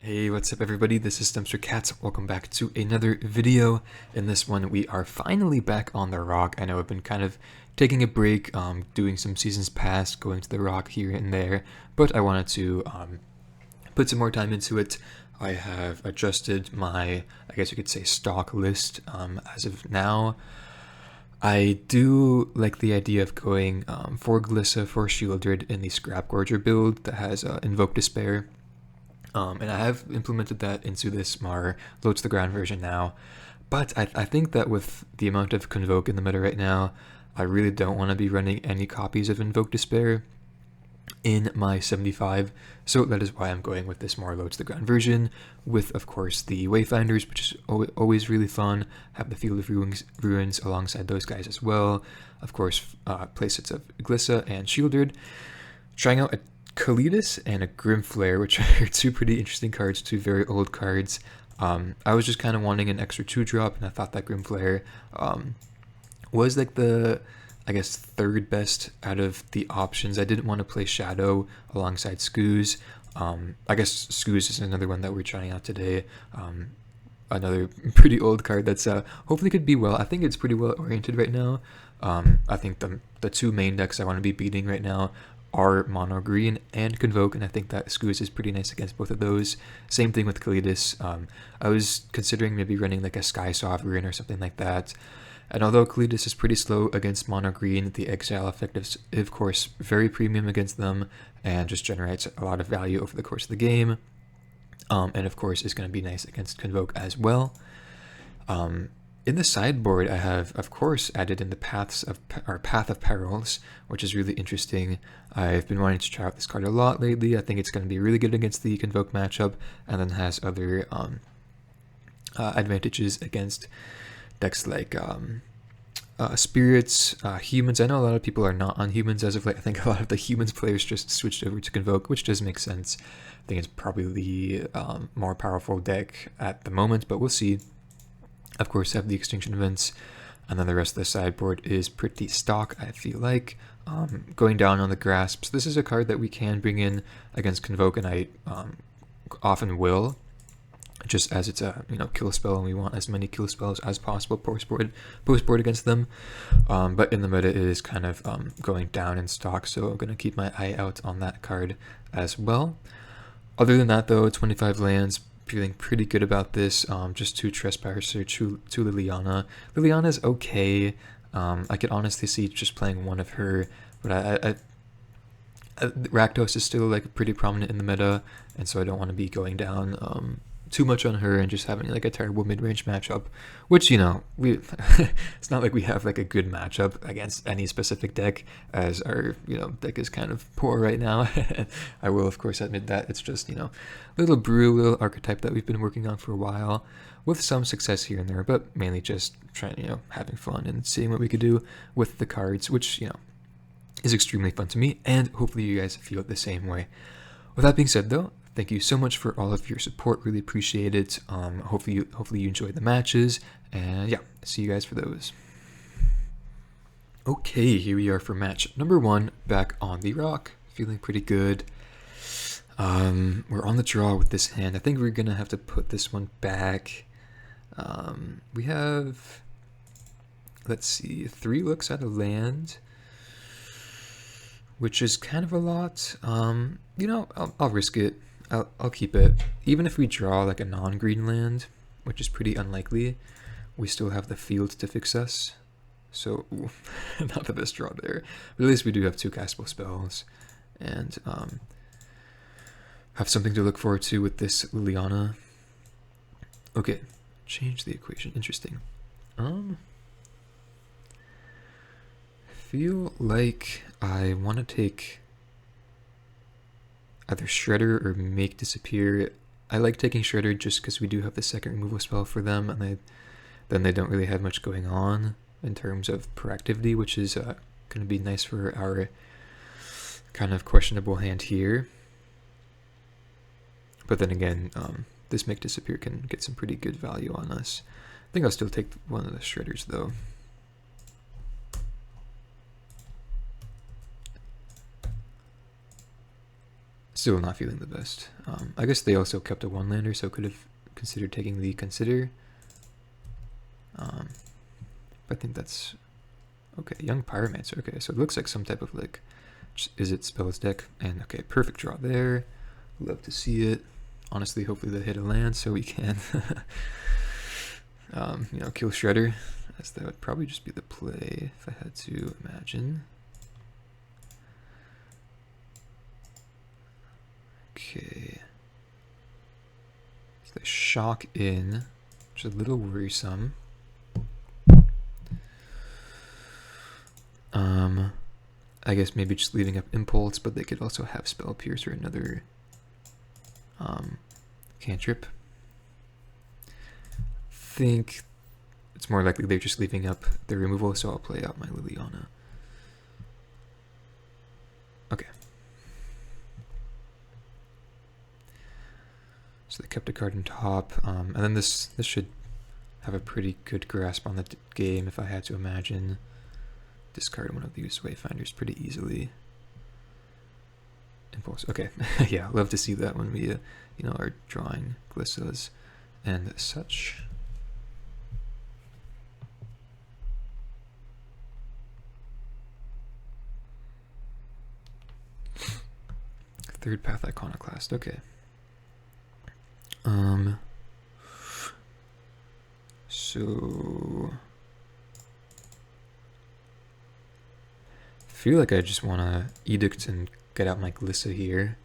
Hey, what's up everybody? This is Dumpster Cats. Welcome back to another video. In this one, we are finally back on the Rock. I know I've been kind of taking a break, doing some seasons past, going to the Rock here and there, but I wanted to put some more time into it. I have adjusted my, I guess you could say, stock list as of now. I do like the idea of going for Glissa for Shieldred in the Scrap Gorger build that has Invoke Despair. And I have implemented that into this Mar low to the ground version now. But I think that with the amount of Convoke in the meta right now, I really don't want to be running any copies of Invoke Despair in my 75. So that is why I'm going with this more low to the ground version with, of course, the Wayfinders, which is always really fun. Have the Field of Ruins alongside those guys as well. Of course, playsets of Glissa and Shieldred. Trying out a Kalidas and a Grimflare, which are two pretty interesting cards, two very old cards. I was just kind of wanting an extra 2-drop, and I thought that Grimflare was like the, I guess, third best out of the options. I didn't want to play Shadow alongside Skoos. I guess Skoos is another one that we're trying out today. Another pretty old card that's hopefully could be well. I think it's pretty well oriented right now. I think the two main decks I want to be beating right now are Mono Green and Convoke, and I think that Skoos is pretty nice against both of those. Same thing with Kalidas. I was considering maybe running like a Sky Sovereign or something like that. And although Kalidas is pretty slow against Mono Green, the Exile effect is, of course, very premium against them and just generates a lot of value over the course of the game. And of course is going to be nice against Convoke as well. In the sideboard, I have, of course, added in the Path of Perils, which is really interesting. I've been wanting to try out this card a lot lately. I think it's going to be really good against the Convoke matchup, and then has other advantages against decks like Spirits, Humans. I know a lot of people are not on Humans as of late. I think a lot of the Humans players just switched over to Convoke, which does make sense. I think it's probably the more powerful deck at the moment, but we'll see. Of course, have the Extinction Events, and then the rest of the sideboard is pretty stock, I feel like. Going down on the Grasps, this is a card that we can bring in against Convoke, and I often will, just as it's a kill spell, and we want as many kill spells as possible post-board against them. But in the meta, it is kind of going down in stock, so I'm going to keep my eye out on that card as well. Other than that, though, 25 lands, feeling pretty good about this. Just 2 Trespasser, 2 Liliana. Liliana's okay. I could honestly see just playing one of her, but Rakdos is still like pretty prominent in the meta, and so I don't want to be going down too much on her and just having like a terrible mid-range matchup, which we it's not like we have like a good matchup against any specific deck, as our deck is kind of poor right now. I will of course admit that. It's just little brew, little archetype that we've been working on for a while, with some success here and there, but mainly just trying having fun and seeing what we could do with the cards, which is extremely fun to me, and hopefully you guys feel the same way. With that being said, though, thank you so much for all of your support. Really appreciate it. Hopefully you enjoyed the matches, and yeah, see you guys for those. Okay, here we are for match number 1, back on the Rock. Feeling pretty good. We're on the draw with this hand. I think we're gonna have to put this one back. We have, let's see, 3 looks at a land, which is kind of a lot. I'll risk it. I'll keep it. Even if we draw like a non-green land, which is pretty unlikely, we still have the field to fix us. So, not the best draw there. But at least we do have 2 castable spells, and have something to look forward to with this Liliana. Okay, change the equation. Interesting. I feel like I want to take either Shredder or Make Disappear. I like taking Shredder just because we do have the second removal spell for them, and then they don't really have much going on in terms of proactivity, which is going to be nice for our kind of questionable hand here. But then again, this Make Disappear can get some pretty good value on us. I think I'll still take one of the Shredders, though. Still not feeling the best. I guess they also kept a one-lander, so could have considered taking the Consider. But I think that's okay. Young Pyromancer. Okay, so it looks like some type of like Izzet spells deck. And okay, perfect draw there. Love to see it. Honestly, hopefully they hit a land so we can, you know, kill Shredder. As that would probably just be the play if I had to imagine. Okay. So they shock in, which is a little worrisome. I guess maybe just leaving up Impulse, but they could also have Spell Pierce or another cantrip. Think it's more likely they're just leaving up the removal, so I'll play out my Liliana. Okay. So they kept a card on top, and then this should have a pretty good grasp on the game if I had to imagine. Discard one of these Wayfinders pretty easily. Impulse. Okay, yeah, love to see that when we, you know, are drawing Glissas and such. Third Path Iconoclast. Okay. So I feel like I just want to Edict and get out my Glissa here.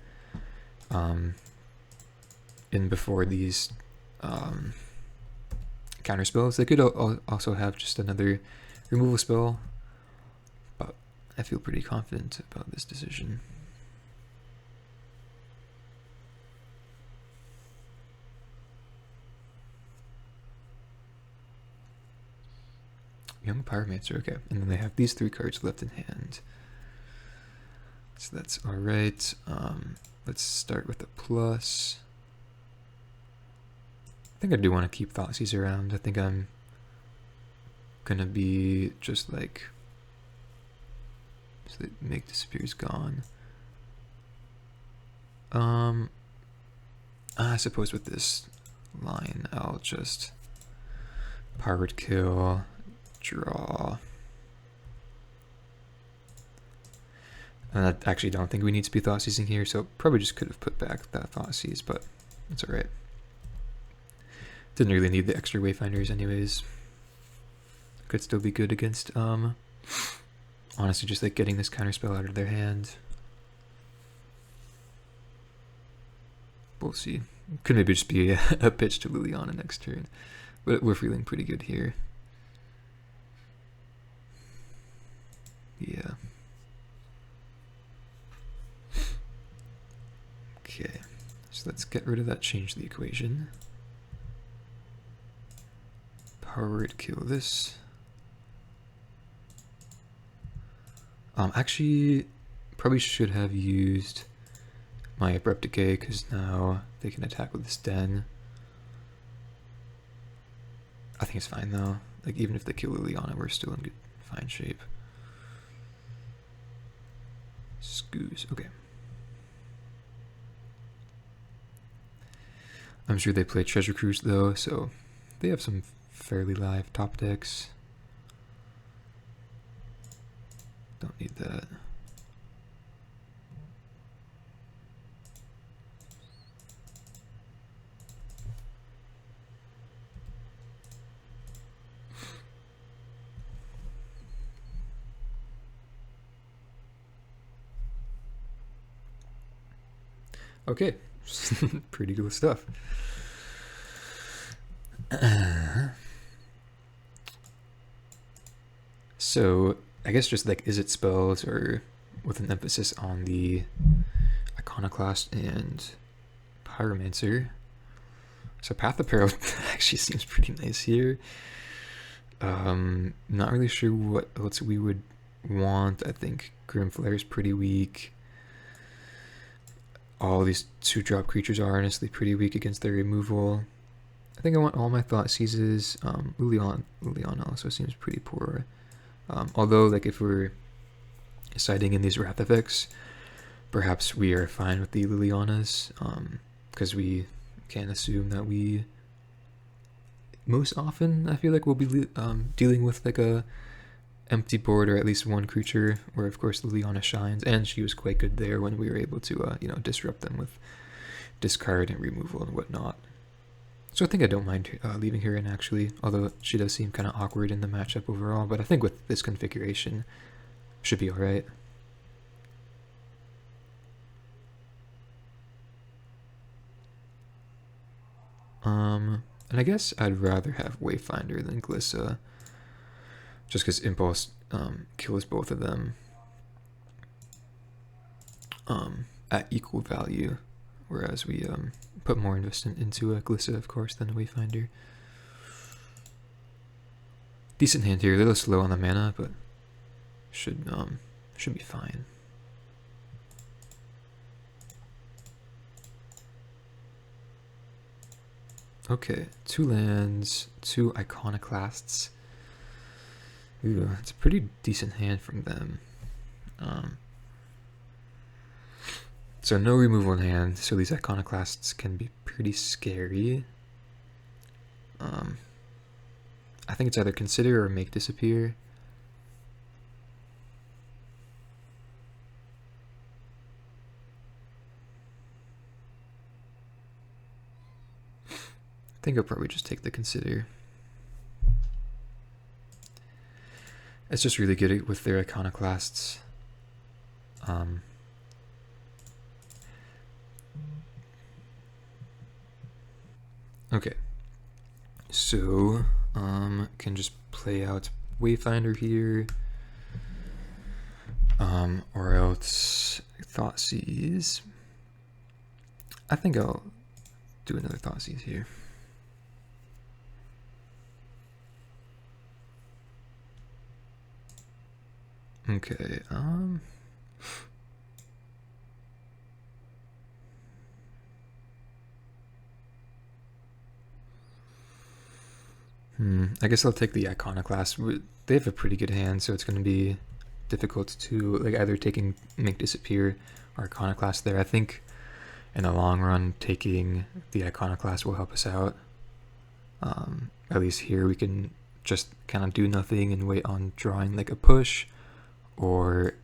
In before these counter spells. They could also have just another removal spell, but I feel pretty confident about this decision. Young Pyromancer, okay. And then they have these 3 cards left in hand. So that's alright. Let's start with a plus. I think I do want to keep Thoughtseize around. I think I'm gonna be just like, so that Make Disappear's gone. I suppose with this line I'll just Pirate Kill, draw. And I actually don't think we need to be Thoughtseizing here, so probably just could have put back that Thoughtseize, but that's alright. Didn't really need the extra Wayfinders anyways. Could still be good against, honestly, just like getting this counterspell out of their hand. We'll see. Could maybe just be a pitch to Liliana next turn, but we're feeling pretty good here. Yeah. Okay, so let's get rid of that, change the equation. Power to kill this. Actually, probably should have used my Abrupt Decay, because now they can attack with this Den. I think it's fine though. Like, even if they kill Liliana, we're still in good, fine shape. Scoos, okay. I'm sure they play Treasure Cruise though, so they have some fairly live top decks. Don't need that. Okay, pretty cool stuff. So I guess just like Izzet spells, or with an emphasis on the Iconoclast and Pyromancer. So Path of Peril actually seems pretty nice here. Not really sure what else we would want. I think Grim Flare is pretty weak. All these 2-drop creatures are honestly pretty weak against their removal. I think I want all my Thoughtseizes. Liliana also seems pretty poor. Although, like, if we're siding in these Wrath effects, perhaps we are fine with the Lilianas, because we can assume that we most often, I feel like, we'll be dealing with like a empty board or at least one creature where of course Liliana shines, and she was quite good there when we were able to disrupt them with discard and removal and whatnot. So I think I don't mind leaving her in, actually, although she does seem kind of awkward in the matchup overall, but I think with this configuration should be alright. And I guess I'd rather have Wayfinder than Glissa, just because Impulse kills both of them at equal value, whereas we put more investment into a Glissa, of course, than a Wayfinder. Decent hand here, a little slow on the mana, but should be fine. Okay, 2 lands, 2 Iconoclasts. Ooh, it's a pretty decent hand from them. So no removal in hand, so these Iconoclasts can be pretty scary. I think it's either consider or make disappear. I think I'll probably just take the consider. It's just really good with their Iconoclasts. Okay, so can just play out Wayfinder here, or else Thoughtseize. I think I'll do another Thoughtseize here. Okay, I guess I'll take the Iconoclast. They have a pretty good hand, so it's going to be difficult to like either taking Make Disappear or Iconoclast there. I think in the long run, taking the Iconoclast will help us out. At least here we can just kind of do nothing and wait on drawing like a push or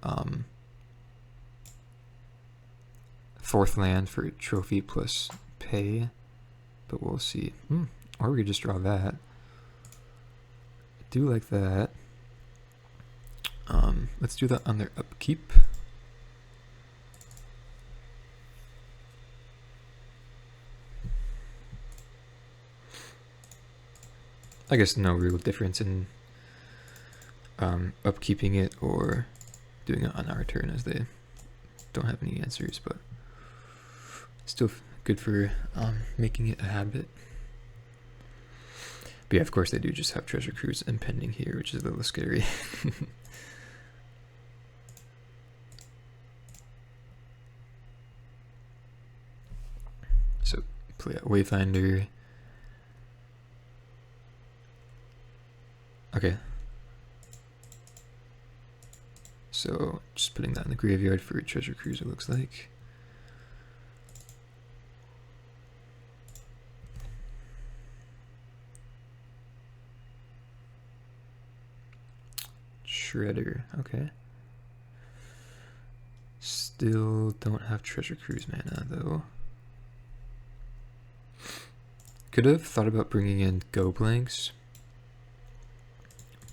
4th land for trophy plus pay, but we'll see. Or we could just draw that. I do like that. Let's do that on their upkeep. I guess no real difference in upkeeping it or doing it on our turn, as they don't have any answers, but still good for making it a habit. But yeah, of course they do just have Treasure Cruise impending here, which is a little scary. So play out Wayfinder. Okay. So just putting that in the graveyard for a Treasure Cruise, it looks like. Shredder, okay. Still don't have Treasure Cruise mana though. Could have thought about bringing in Go Blanks.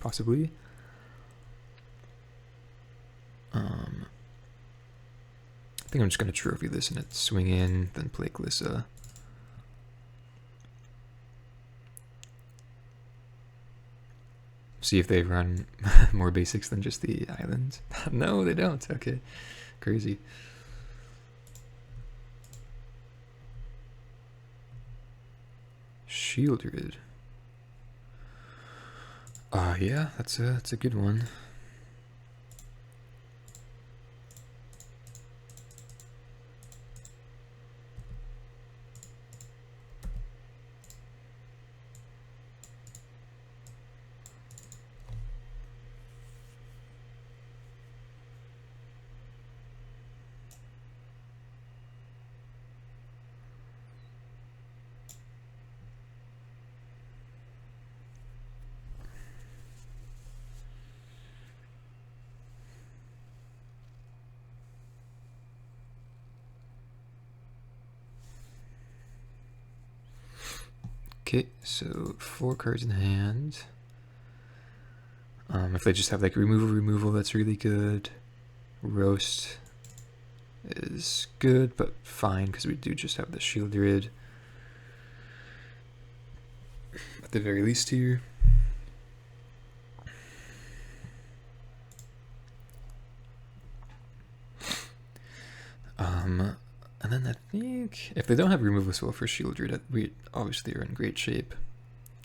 Possibly. I think I'm just going to trophy this and swing in, then play Glissa. See if they run more basics than just the islands. No, they don't. Okay. Crazy. Shieldred. Yeah, that's a good one. Okay, so 4 cards in hand. If they just have like removal, that's really good. Roast is good, but fine, because we do just have the Shield Rid at the very least here. And then I think if they don't have removal spell for Shield Rid, we obviously are in great shape.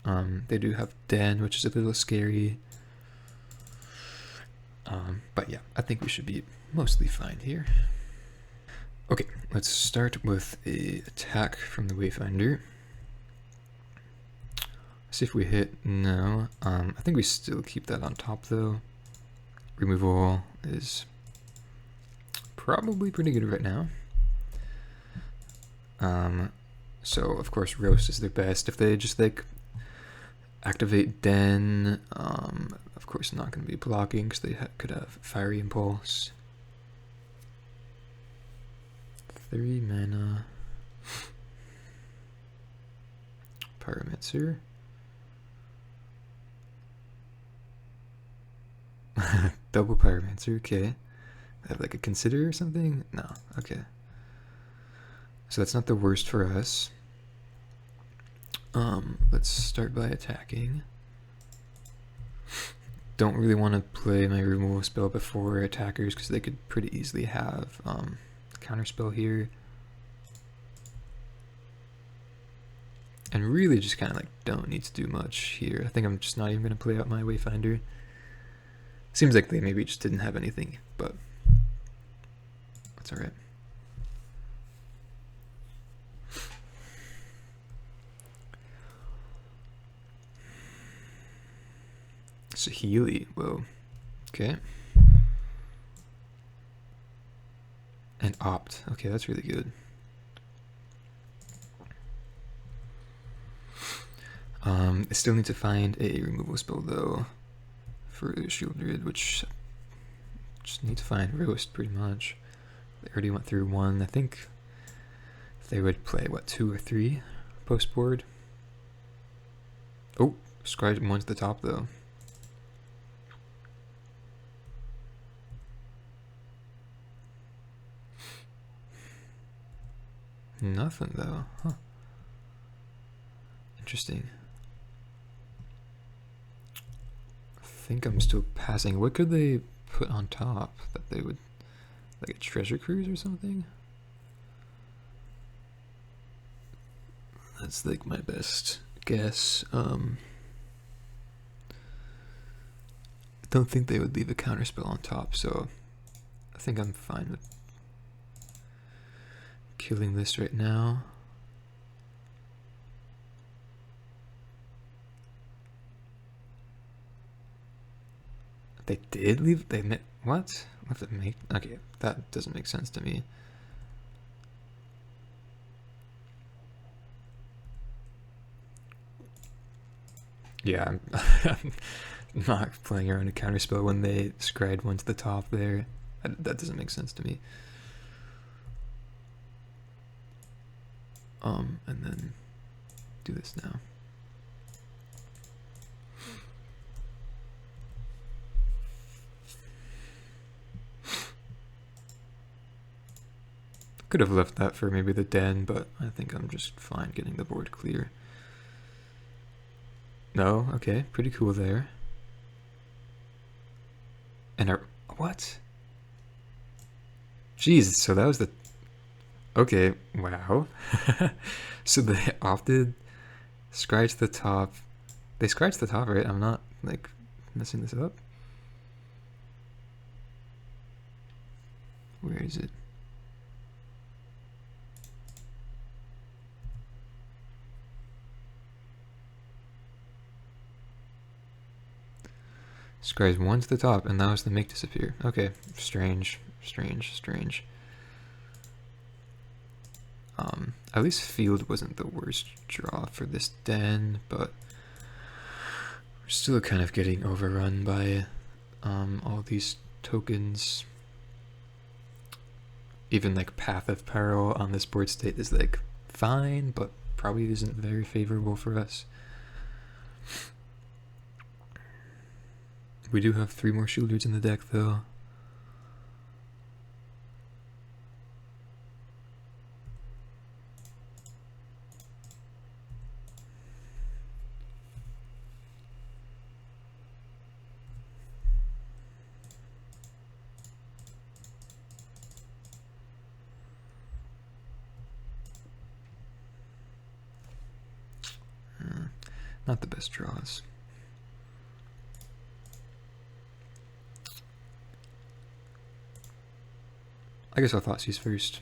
They do have Den, which is a little scary. But yeah, I think we should be mostly fine here. Okay, let's start with a attack from the Wayfinder. See if we hit. No. I think we still keep that on top though. Removal is probably pretty good right now. So of course Roast is their best. If they just like activate Den, of course not going to be blocking because they could have Fiery Impulse. 3 mana. Pyromancer. Double Pyromancer, okay. Have like a Consider or something? No, okay. So that's not the worst for us. Let's start by attacking. Don't really want to play my removal spell before attackers because they could pretty easily have counterspell here. And really just kind of like don't need to do much here. I think I'm just not even going to play out my Wayfinder. Seems like they maybe just didn't have anything, but that's alright. Sahili, whoa, okay. And Opt, okay, that's really good. I still need to find a removal spell though for the Shield Rid, which just need to find Roast pretty much. They already went through one. I think they would play what, 2 or 3 post board. Oh, Scribe 1 to the top though. Nothing though, huh? Interesting. I think I'm still passing. What could they put on top that they would, like a treasure cruise or something? That's like my best guess. I don't think they would leave a counterspell on top, so I think I'm fine with killing this right now. They did leave. They what? What did they make? Okay, that doesn't make sense to me. Yeah, I'm not playing around a counterspell when they scried 1 to the top there. That doesn't make sense to me. And then do this now. Could have left that for maybe the Den, but I think I'm just fine getting the board clear. No, okay, pretty cool there. And what? Jeez, so that was the... Okay, wow. So they opted scratch the top. They scratched the top, right? I'm not like messing this up. Where is it? Scries 1 to the top, and that was the make disappear. Okay, strange. At least field wasn't the worst draw for this Den, but we're still kind of getting overrun by all these tokens. Even like Path of Peril on this board state is like fine, but probably isn't very favorable for us. We do have 3 more shielders in the deck, though. Not the best draws. I guess I'll Thoughtseize first.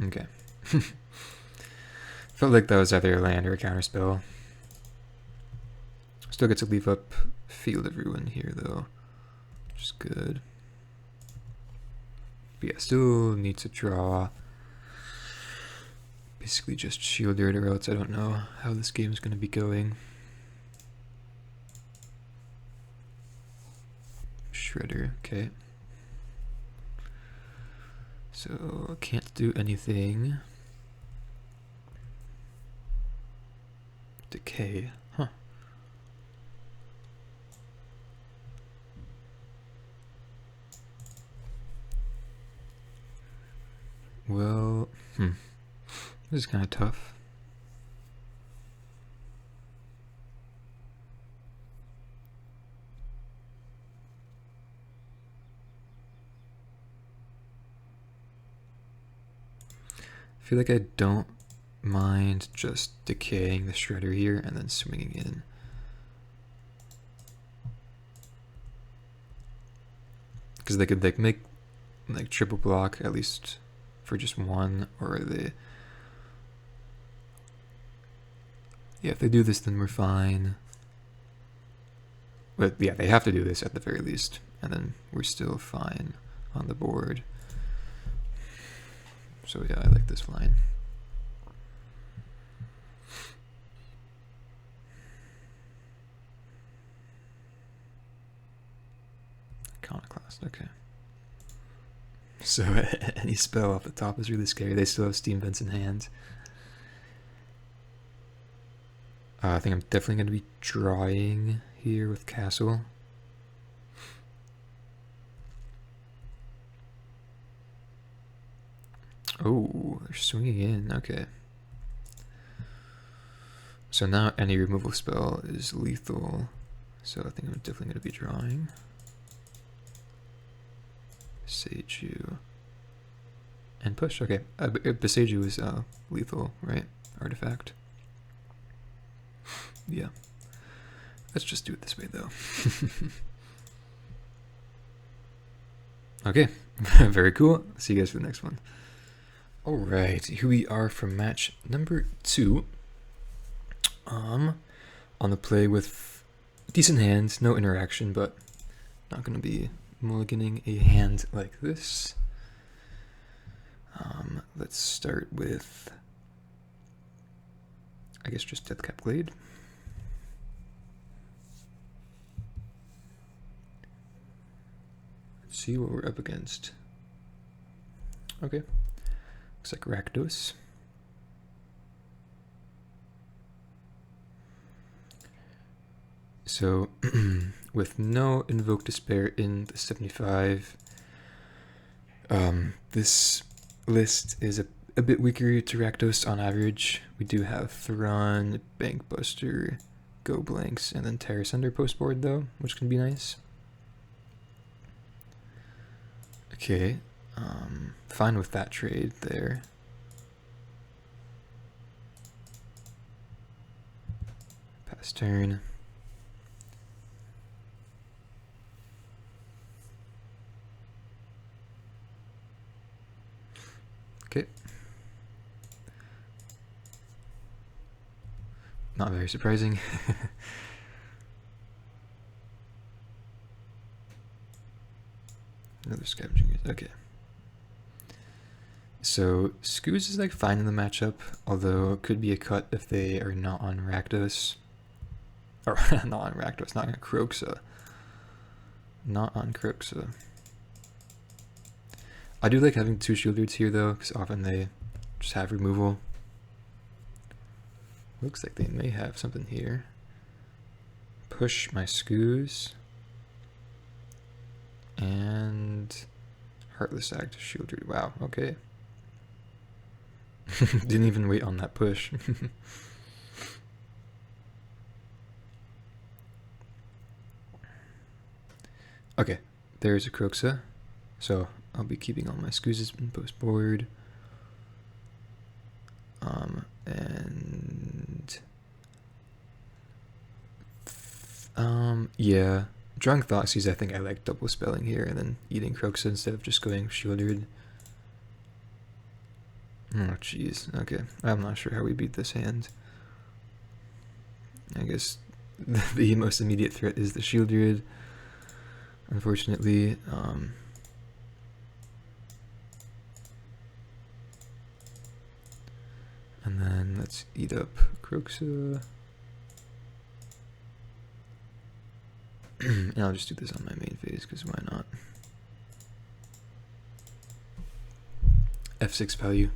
Okay. Felt like that was either a land or a counterspell. Still get to leave up Field of Ruin here, though, which is good. But yeah, still need to draw. Basically just shield it, or else I don't know how this game is going to be going. Shredder, okay. So can't do anything. Decay, huh. Well, this is kind of tough. I feel like I don't mind just decaying the Shredder here and then swinging in. Because they could like make like triple block at least for just one, or they... Yeah, if they do this, then we're fine. But yeah, they have to do this at the very least, and then we're still fine on the board. So yeah, I like this line. Iconoclast, okay. So any spell off the top is really scary. They still have Steam Vents in hand. I think I'm definitely going to be drawing here with Castle. Oh, they're swinging in, okay. So now any removal spell is lethal. So I think I'm definitely going to be drawing. Beseiju. And push, okay. Beseiju is lethal, right? Artifact. Yeah. Let's just do it this way, though. Okay. Very cool. See you guys for the next one. Alright, here we are for match number 2. On the play with decent hands, no interaction, but not going to be mulliganing a hand like this. Let's start with, I guess, just Deathcap Glade. Let's see what we're up against. Okay. Looks like Rakdos. So, with no Invoke Despair in the 75, this list is a bit weaker to Rakdos on average. We do have Thrun, Bankbuster, Go Blanks, and then Terra Sunder post board though, which can be nice. Okay, fine with that trade there. Pass turn. Okay. Not very surprising. Another Scavenging. Okay. So Scooz is like fine in the matchup, although it could be a cut if they are not on Rakdos. Or not on Rakdos, not on Kroxa. Not on Kroxa. I do like having 2 shield roots here though, because often they just have removal. Looks like they may have something here. Push my Scoos. And Heartless Act, shield root. Wow, okay. Didn't even wait on that push. Okay, there's a Croxa. So I'll be keeping all my Scoozes in post board. Yeah. Drunk Thoughtseize, I think I like double spelling here and then eating Croxa instead of just going shielded. Oh jeez, okay. I'm not sure how we beat this hand. I guess the most immediate threat is the Shield Druid, unfortunately. And then let's eat up Croxa. And I'll just do this on my main phase, because why not? F6 value.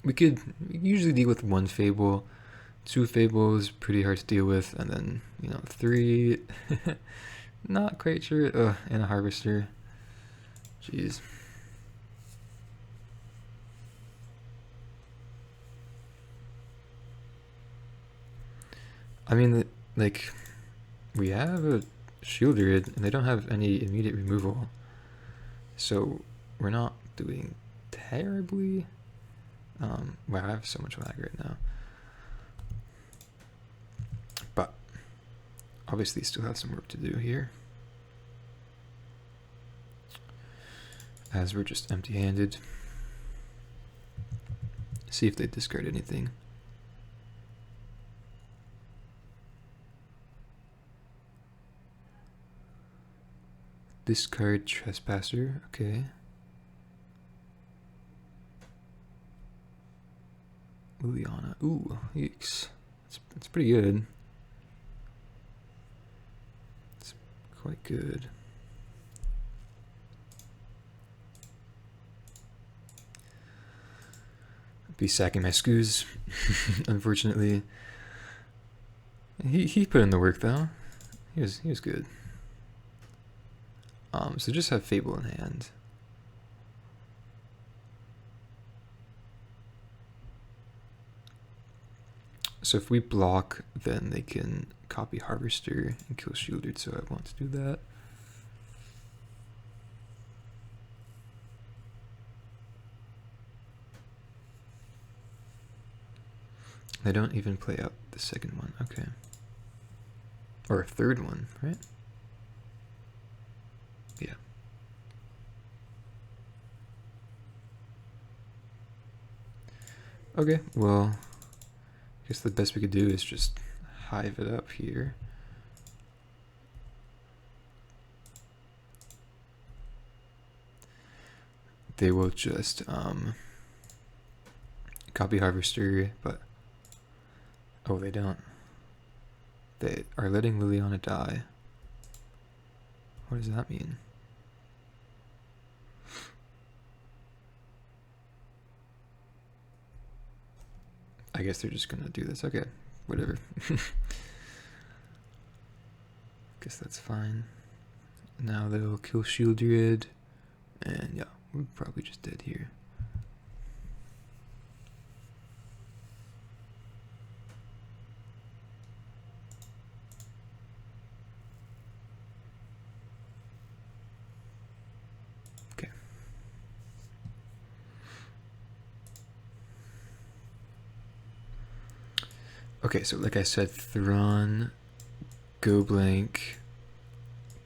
We could usually deal with 1 Fable. 2 Fables, pretty hard to deal with. And then, 3, not quite sure. And a Harvester. Jeez. I mean, like, we have a Shield Druid, and they don't have any immediate removal. So, we're not doing terribly. Wow, I have so much lag right now. But, obviously still have some work to do here. As we're just empty-handed. See if they discard anything. Discard Trespasser, okay. Liliana, ooh, yikes. It's pretty good. It's quite good. I'd be sacking my Scoos, unfortunately. He put in the work though. He was good. So just have Fable in hand. So if we block, then they can copy Harvester and kill Shielded, so I want to do that. They don't even play out the second one, okay. Or a third one, right? Yeah. Okay, well, I guess the best we could do is just hive it up here. They will just copy Harvester, but oh, they don't. They are letting Liliana die. What does that mean? I guess they're just gonna do this. Okay, whatever. Guess that's fine. Now they'll kill Shield Druid, and yeah, we're probably just dead here. Okay. Okay, so like I said, Thrawn, Go Blank,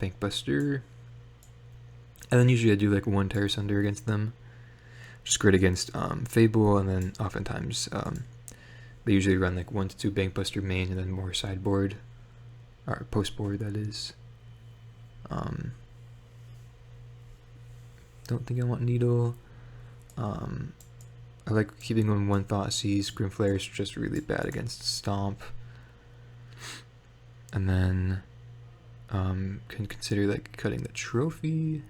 Bankbuster, and then usually I do like 1 Terror Sunder against them. Just great against Fable, and then oftentimes they usually run like 1 to 2 Bankbuster main and then more sideboard, or post board that is. Don't think I want Needle. I like keeping on 1 Thoughtseize. Grimflare is just really bad against Stomp. And then Can consider like cutting the trophy.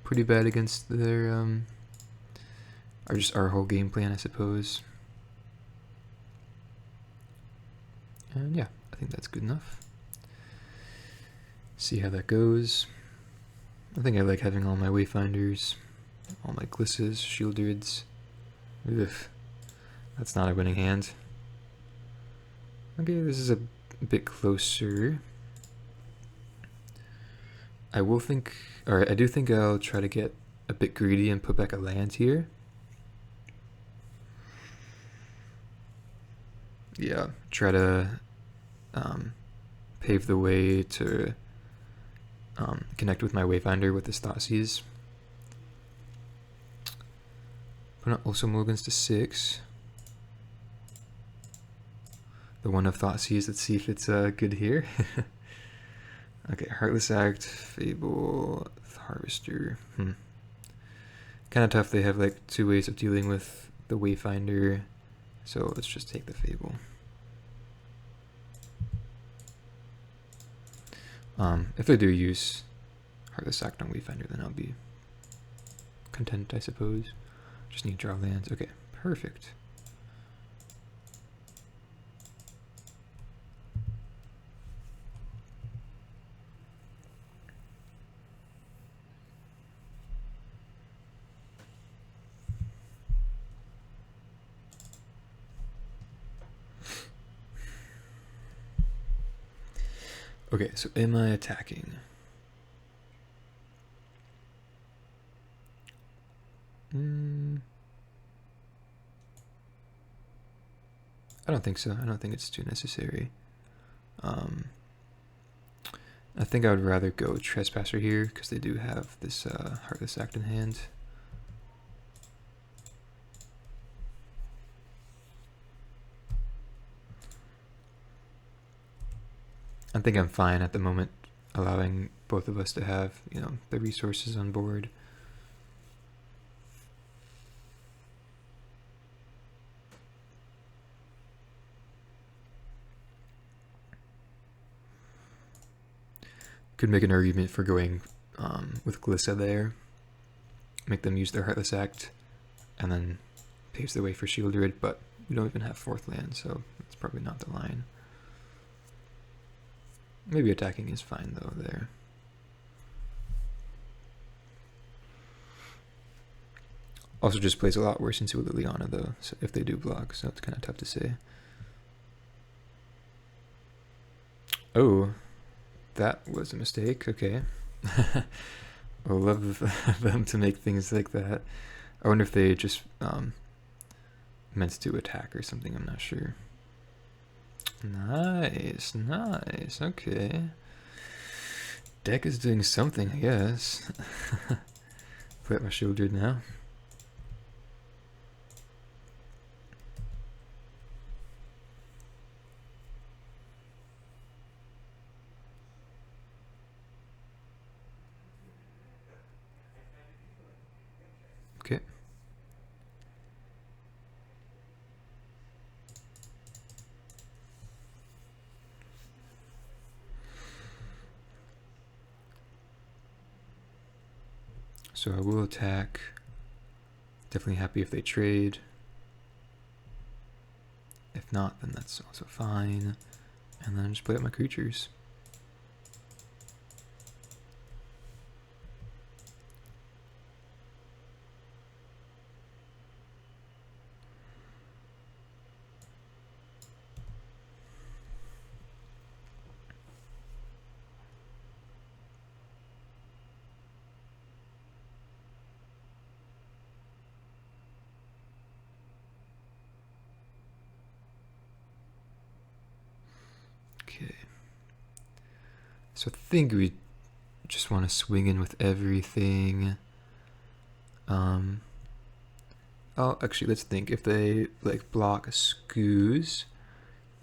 Pretty bad against their or just our whole game plan, I suppose. And yeah, I think that's good enough. See how that goes. I think I like having all my wayfinders, all my glisses, shieldreds. Ugh, that's not a winning hand. Okay, this is a bit closer. I do think I'll try to get a bit greedy and put back a land here. Yeah, try to pave the way to connect with my wayfinder with this Thoughtseize. Put also mulligans to 6. The one of Thoughtseize, let's see if it's good here. Okay, Heartless Act, Fable, Harvester. Kind of tough, they have like 2 ways of dealing with the wayfinder, so let's just take the Fable. If they do use Heartless Act on wayfinder, then I'll be content, I suppose. Just need draw lands. Okay, perfect. Okay, so am I attacking? I don't think so. I don't think it's too necessary. I think I would rather go Trespasser here because they do have this Heartless Act in hand. I think I'm fine at the moment, allowing both of us to have, you know, the resources on board. Could make an argument for going with Glissa there, make them use their Heartless Act, and then paves the way for Shieldred, but we don't even have 4th land, so it's probably not the line. Maybe attacking is fine though there. Also just plays a lot worse into Liliana though, so if they do block, so it's kind of tough to say. Oh, that was a mistake, okay. I love them to make things like that. I wonder if they just meant to attack or something, I'm not sure. Nice, nice, okay. Deck is doing something, I guess. Play up my Shieldred now. Okay. So I will attack. Definitely happy if they trade. If not, then that's also fine. And then just play up my creatures. Okay. So I think we just want to swing in with everything. Oh, actually, let's think. If they like block Scoos,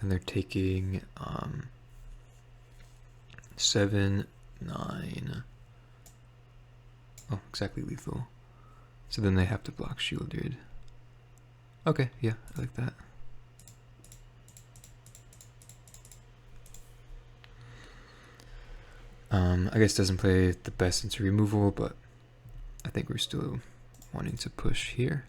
then they're taking 7, 9. Oh, exactly lethal. So then they have to block Shieldred. Okay, yeah, I like that. I guess doesn't play the best into removal, but I think we're still wanting to push here.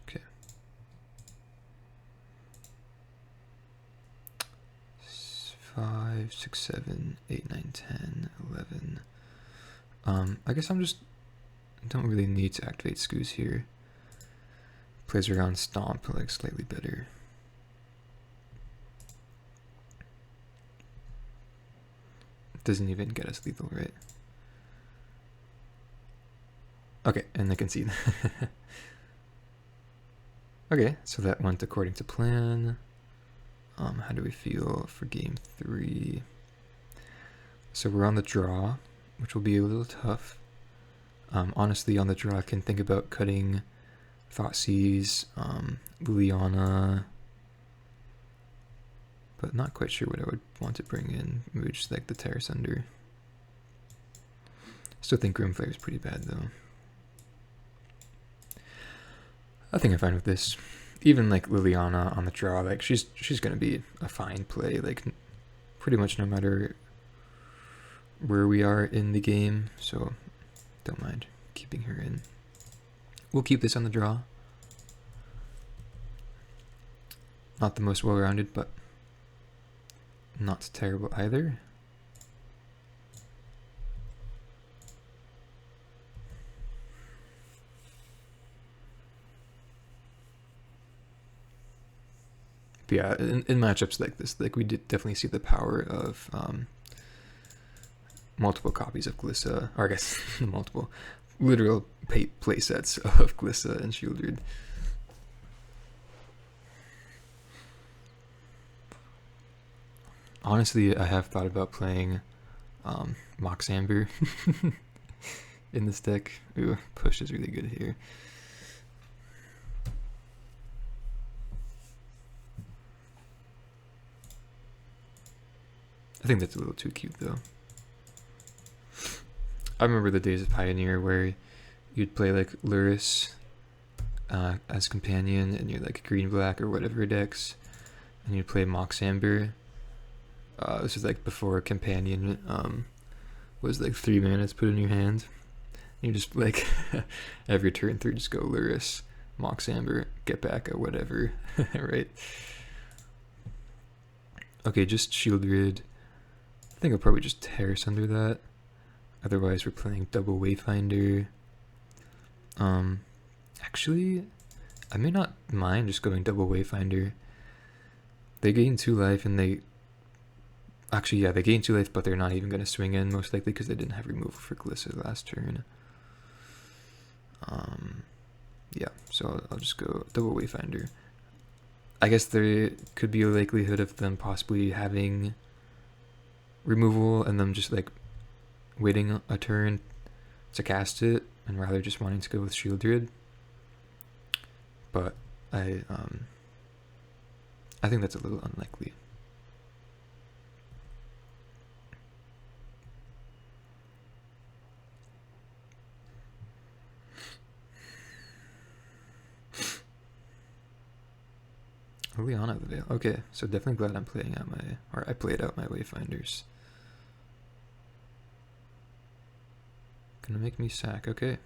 Okay. 5, 6, 7, 8, 9, 10, 11. I guess don't really need to activate Scoos here. Plays around Stomp like slightly better. Doesn't even get us lethal, right? Okay, and I can see. Okay, so that went according to plan. How do we feel for game 3? So we're on the draw, which will be a little tough. Honestly, on the draw, I can think about cutting Thoughtseize, Liliana, but not quite sure what I would want to bring in. Maybe just like the Terra Sunder. Still think Grimflare is pretty bad though. I think I'm fine with this. Even like Liliana on the draw, like she's gonna be a fine play, like pretty much no matter where we are in the game, so don't mind keeping her in. We'll keep this on the draw. Not the most well-rounded, but not terrible either. But yeah, in matchups like this, like we did definitely see the power of multiple copies of Glissa, or I guess multiple literal play sets of Glissa and Shieldred. Honestly, I have thought about playing Mox Amber in this deck. Ooh, push is really good here. I think that's a little too cute though. I remember the days of Pioneer where you'd play like Luris as companion and you're like green-black or whatever decks, and you'd play Mox Amber. This was like before companion was like 3 mana put in your hand. You just like every turn through just go Luris, Mox Amber, get back or whatever, right? Okay, just Shieldred. I think I'll probably just Terrace under that. Otherwise, we're playing double Wayfinder. Actually, I may not mind just going double Wayfinder. They gain 2 life and they... Actually, yeah, they gain 2 life, but they're not even going to swing in, most likely because they didn't have removal for Glissa last turn. Yeah, so I'll just go double Wayfinder. I guess there could be a likelihood of them possibly having removal and them just like waiting a turn to cast it and rather just wanting to go with Shieldred. But I think that's a little unlikely. Liliana the Veil. Okay, so definitely glad I'm playing out I played out my Wayfinders. Gonna make me sack, okay.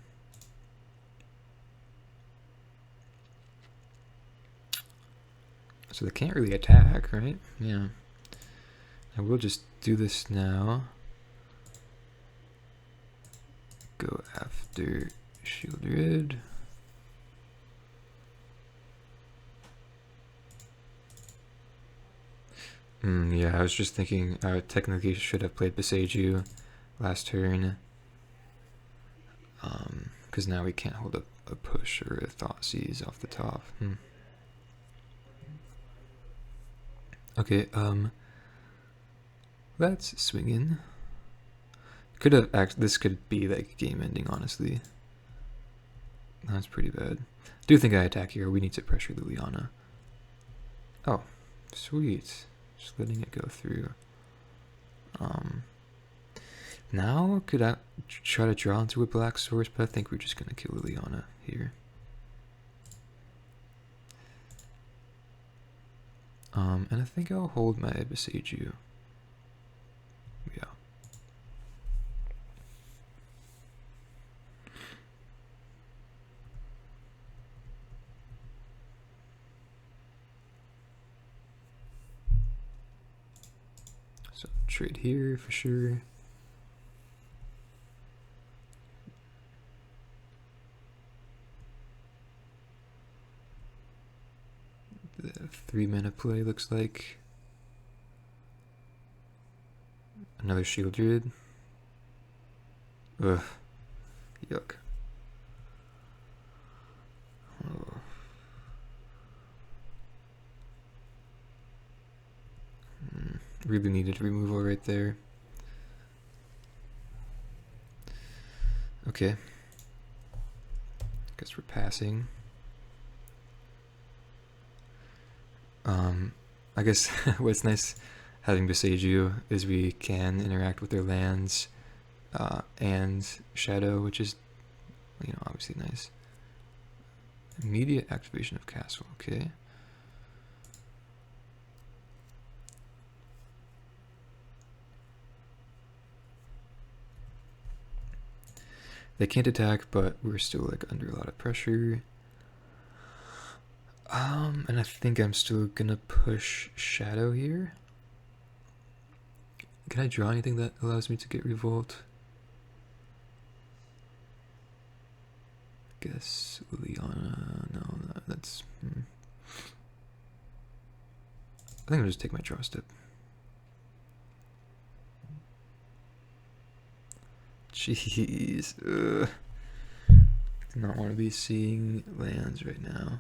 So they can't really attack, right? Yeah. I will just do this now. Go after Shieldred. Yeah, I was just thinking I technically should have played Beseiju last turn. Because now we can't hold up a push or a Thoughtseize off the top. Okay, let's swing in. Could have this could be like game ending, honestly. That's pretty bad. Do think I attack here. We need to pressure Liliana. Oh, sweet. Just letting it go through. Now, could I try to draw into a black source, but I think we're just going to kill Liliana here. And I think I'll hold my Besiege You. Yeah. So trade here for sure. The 3-mana play looks like. Another Shield Druid. Ugh. Yuck. Oh. Really needed removal right there. Okay. Guess we're passing. I guess what's nice having Besiege You is we can interact with their lands and Shadow, which is, you know, obviously nice. Immediate activation of castle, okay. They can't attack, but we're still like under a lot of pressure. And I think I'm still gonna push Shadow here. Can I draw anything that allows me to get Revolt? I guess Liliana, no, that's... I think I'll just take my draw step. Jeez, do not want to be seeing lands right now.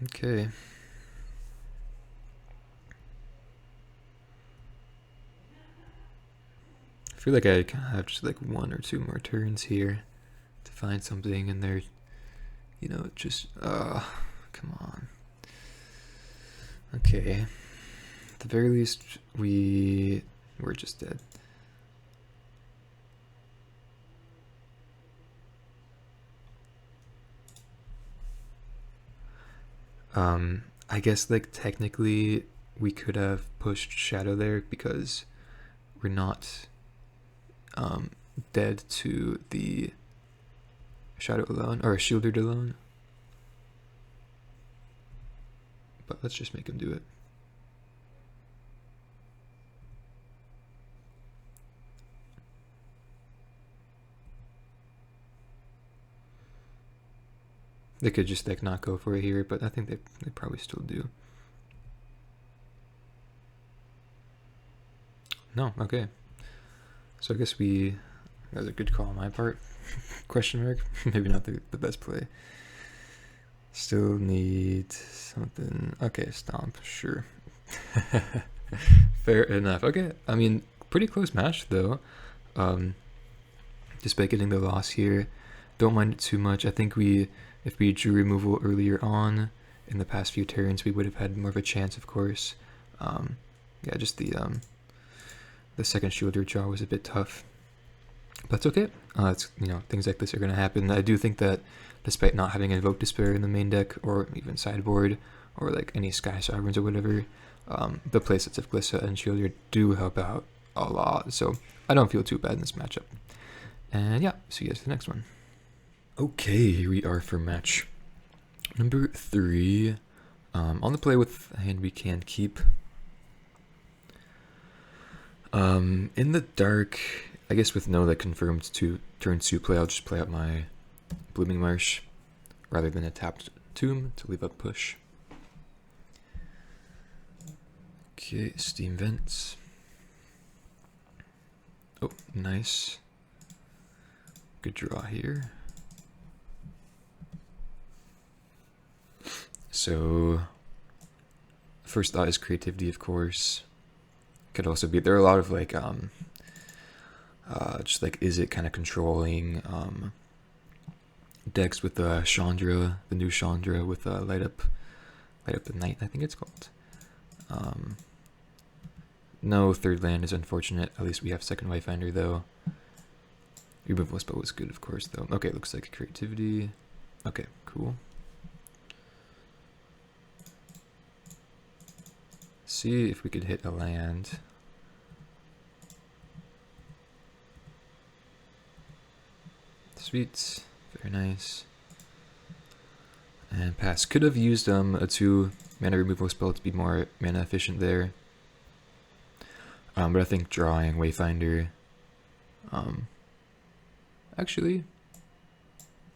Okay. I feel like I kind of have just like 1 or 2 more turns here to find something, and they're, you know, just, come on. Okay. At the very least, we're just dead. I guess like technically we could have pushed Shadow there because we're not dead to the Shadow alone, or Shielded alone. But let's just make him do it. They could just like not go for it here, but I think they probably still do. No, okay. So I guess that was a good call on my part. Question mark. Maybe not the best play. Still need something. Okay, stomp, sure. Fair enough. Okay, I mean, pretty close match though. Despite getting the loss here, don't mind it too much. I think if we drew removal earlier on in the past few turns, we would have had more of a chance, of course. Yeah, just the second Shielder draw was a bit tough. But it's okay. It's, you know, things like this are going to happen. I do think that despite not having Invoke Despair in the main deck, or even sideboard, or like any Sky Sovereigns or whatever, the playsets of Glissa and Shielder do help out a lot. So I don't feel too bad in this matchup. And yeah, see you guys for the next one. Okay, here we are for match number 3. On the play with a hand we can keep. In the dark, I guess with no like confirmed turn 2 play, I'll just play out my Blooming Marsh rather than a tapped Tomb to leave up push. Okay, Steam Vents. Oh, nice. Good draw here. So, first thought is creativity, of course. Could also be, there are a lot of like, just like Izzet kind of controlling decks with Chandra, the new Chandra with light up Light Up the Night, I think it's called. No third land is unfortunate. At least we have second Wayfinder though. Removal spell was good, of course, though. Okay, looks like creativity. Okay, cool. See if we could hit a land. Sweet, very nice. And pass. Could have used a 2 mana removal spell to be more mana efficient there. But I think drawing Wayfinder. Actually,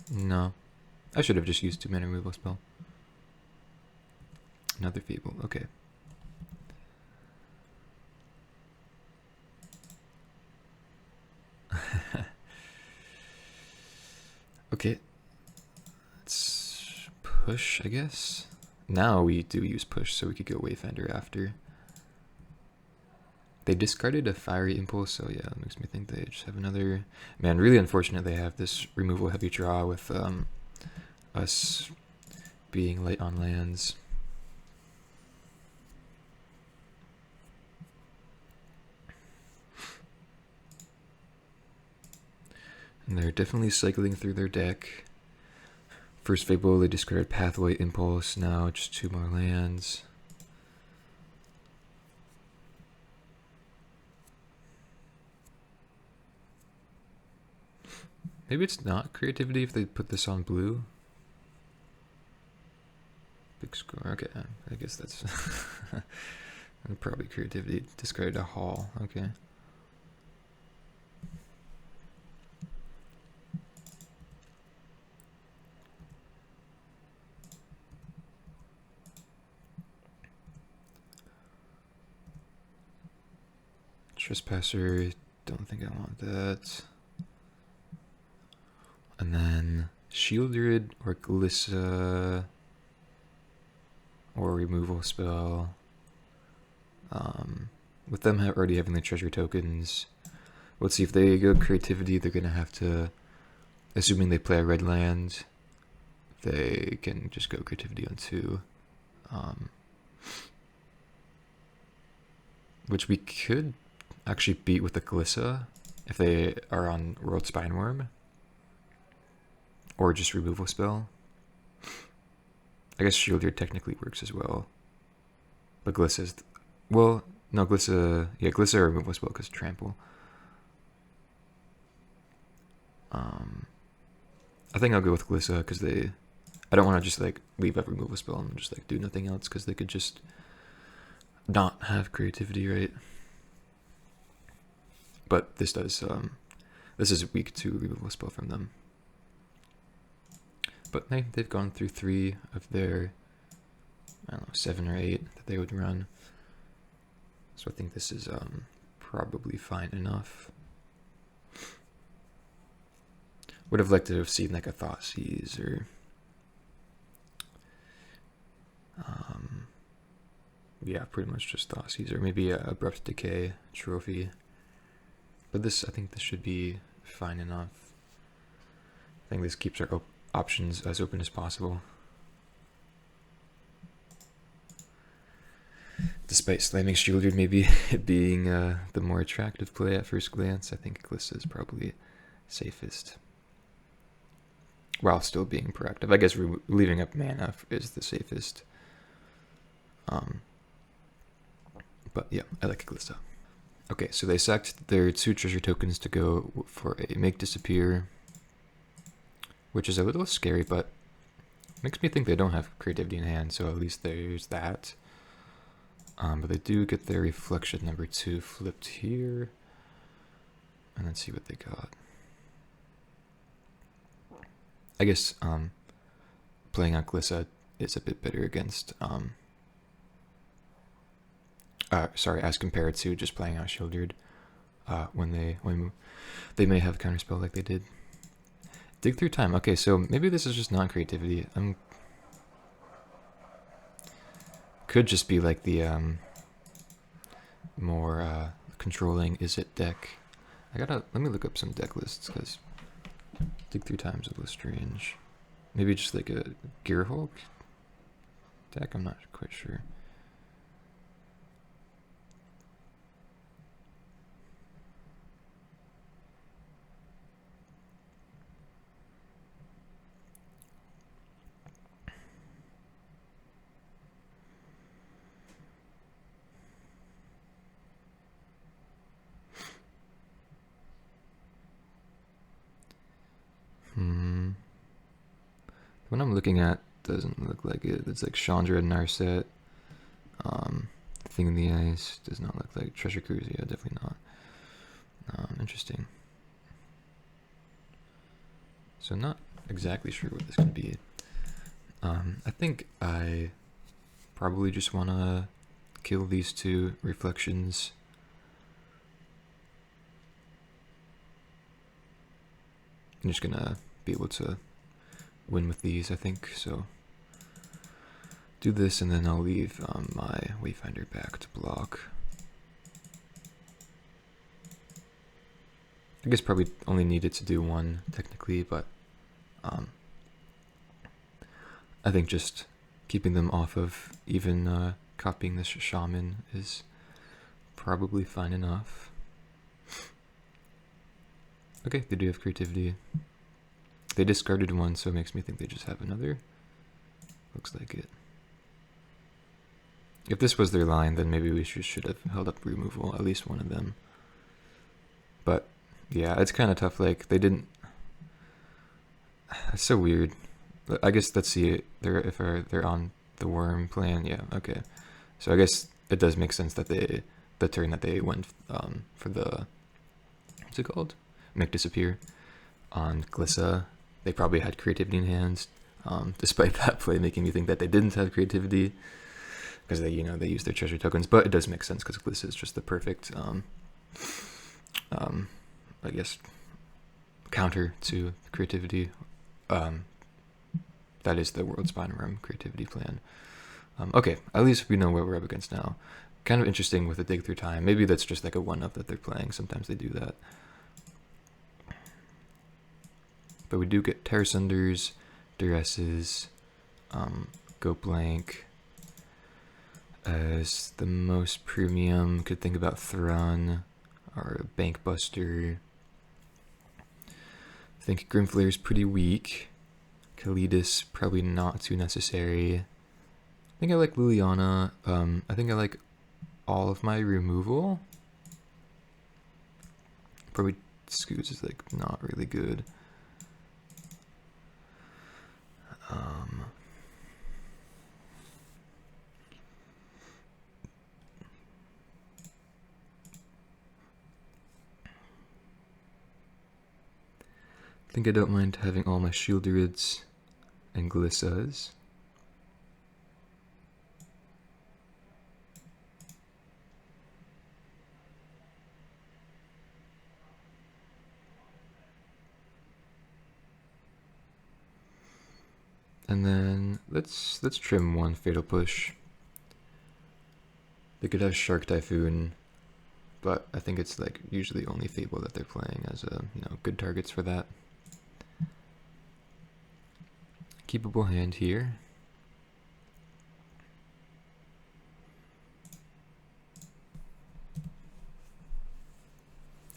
no. I should have just used 2 mana removal spell. Another Fable, okay. Okay. Let's push, I guess. Now we do use push, so we could go Wayfinder after. They discarded a Fiery Impulse, so yeah, it makes me think they just have another... Man, really unfortunate they have this removal heavy draw with us being light on lands. And they're definitely cycling through their deck. First Fable, they discarded Pathway Impulse, now just 2 more lands. Maybe it's not creativity if they put this on blue. Big score, okay, I guess that's probably creativity. Discarded a Hall, okay. Trespasser, don't think I want that. And then Shieldred or Glissa or removal spell. With them already having the treasure tokens, let's see if they go creativity. They're gonna have to, assuming they play a red land, they can just go creativity on 2. Which we could actually beat with the Glissa if they are on World Spineworm. Or just removal spell. I guess Shieldred technically works as well. But Glissa is... well, no, Glissa... yeah, Glissa or removal spell because trample. I think I'll go with Glissa because they... I don't want to just like leave a removal spell and just like do nothing else because they could just not have creativity, right? But this does... this is weak to removal spell from them. But they've gone through 3 of their, I don't know, 7 or 8 that they would run. So I think this is probably fine enough. Would have liked to have seen like a Thoughtseize or yeah, pretty much just Thoughtseize or maybe a Abrupt Decay trophy. But this, I think this should be fine enough. I think this keeps our options as open as possible. Despite slamming Shieldred maybe being the more attractive play at first glance, I think Glissa is probably safest. While still being proactive. I guess leaving up mana is the safest. But yeah, I like Glissa. Okay, so they sacked their 2 treasure tokens to go for a Make Disappear, which is a little scary, but makes me think they don't have creativity in hand, so at least there's that. But they do get their Reflection number 2 flipped here. And let's see what they got. I guess playing on Glissa is a bit better against... sorry, as compared to just playing out Shieldred when they may have counterspell like they did. Dig through time. Okay, so maybe this is just non-creativity. Could just be like the more controlling Izzet deck. Let me look up some deck lists because dig through time's a little strange. Maybe just like a Gearhulk. deck? I'm not quite sure. The one I'm looking at doesn't look like it. It's like Chandra and Narset. Thing in the Ice does not look like Treasure Cruise. Yeah, definitely not. Interesting. So not exactly sure what this could be. I think I probably just want to kill these two reflections. I'm just gonna be able to win with these, I think. So do this, and then I'll leave my Wayfinder back to block. I guess probably only needed to do one technically, but I think just keeping them off of even copying this shaman is probably fine enough. Okay, they do have creativity. They discarded one, so it makes me think they just have another. Looks like it. If this was their line, then maybe we should have held up removal, at least one of them. But yeah, it's kind of tough. Like, they didn't. It's so weird. I guess let's see it. They're on the worm plan. Yeah, okay. So I guess it does make sense that the turn that they went for the, what's it called? Make disappear on Glissa, they probably had creativity in hands. Despite that play making me think that they didn't have creativity, because they used their treasure tokens. But it does make sense because Glissa is just the perfect I guess counter to creativity. That is the World's Bottom Room creativity plan. Okay, at least we know what we're up against now. Kind of interesting with the Dig Through Time. Maybe that's just like a one-up that they're playing. Sometimes they do that. But we do get Terror Sunders, Duresses, Go Blank as the most premium. Could think about Thrun or Bank Buster. I think Grimflare is pretty weak. Kalidus probably not too necessary. I think I like Liliana. I think I like all of my removal. Probably Scoots is like not really good. I think I don't mind having all my Shielderids and Glissas. And then let's trim one Fatal Push. They could have Shark Typhoon, but I think it's like usually only Fable that they're playing as a good targets for that. Keepable hand here.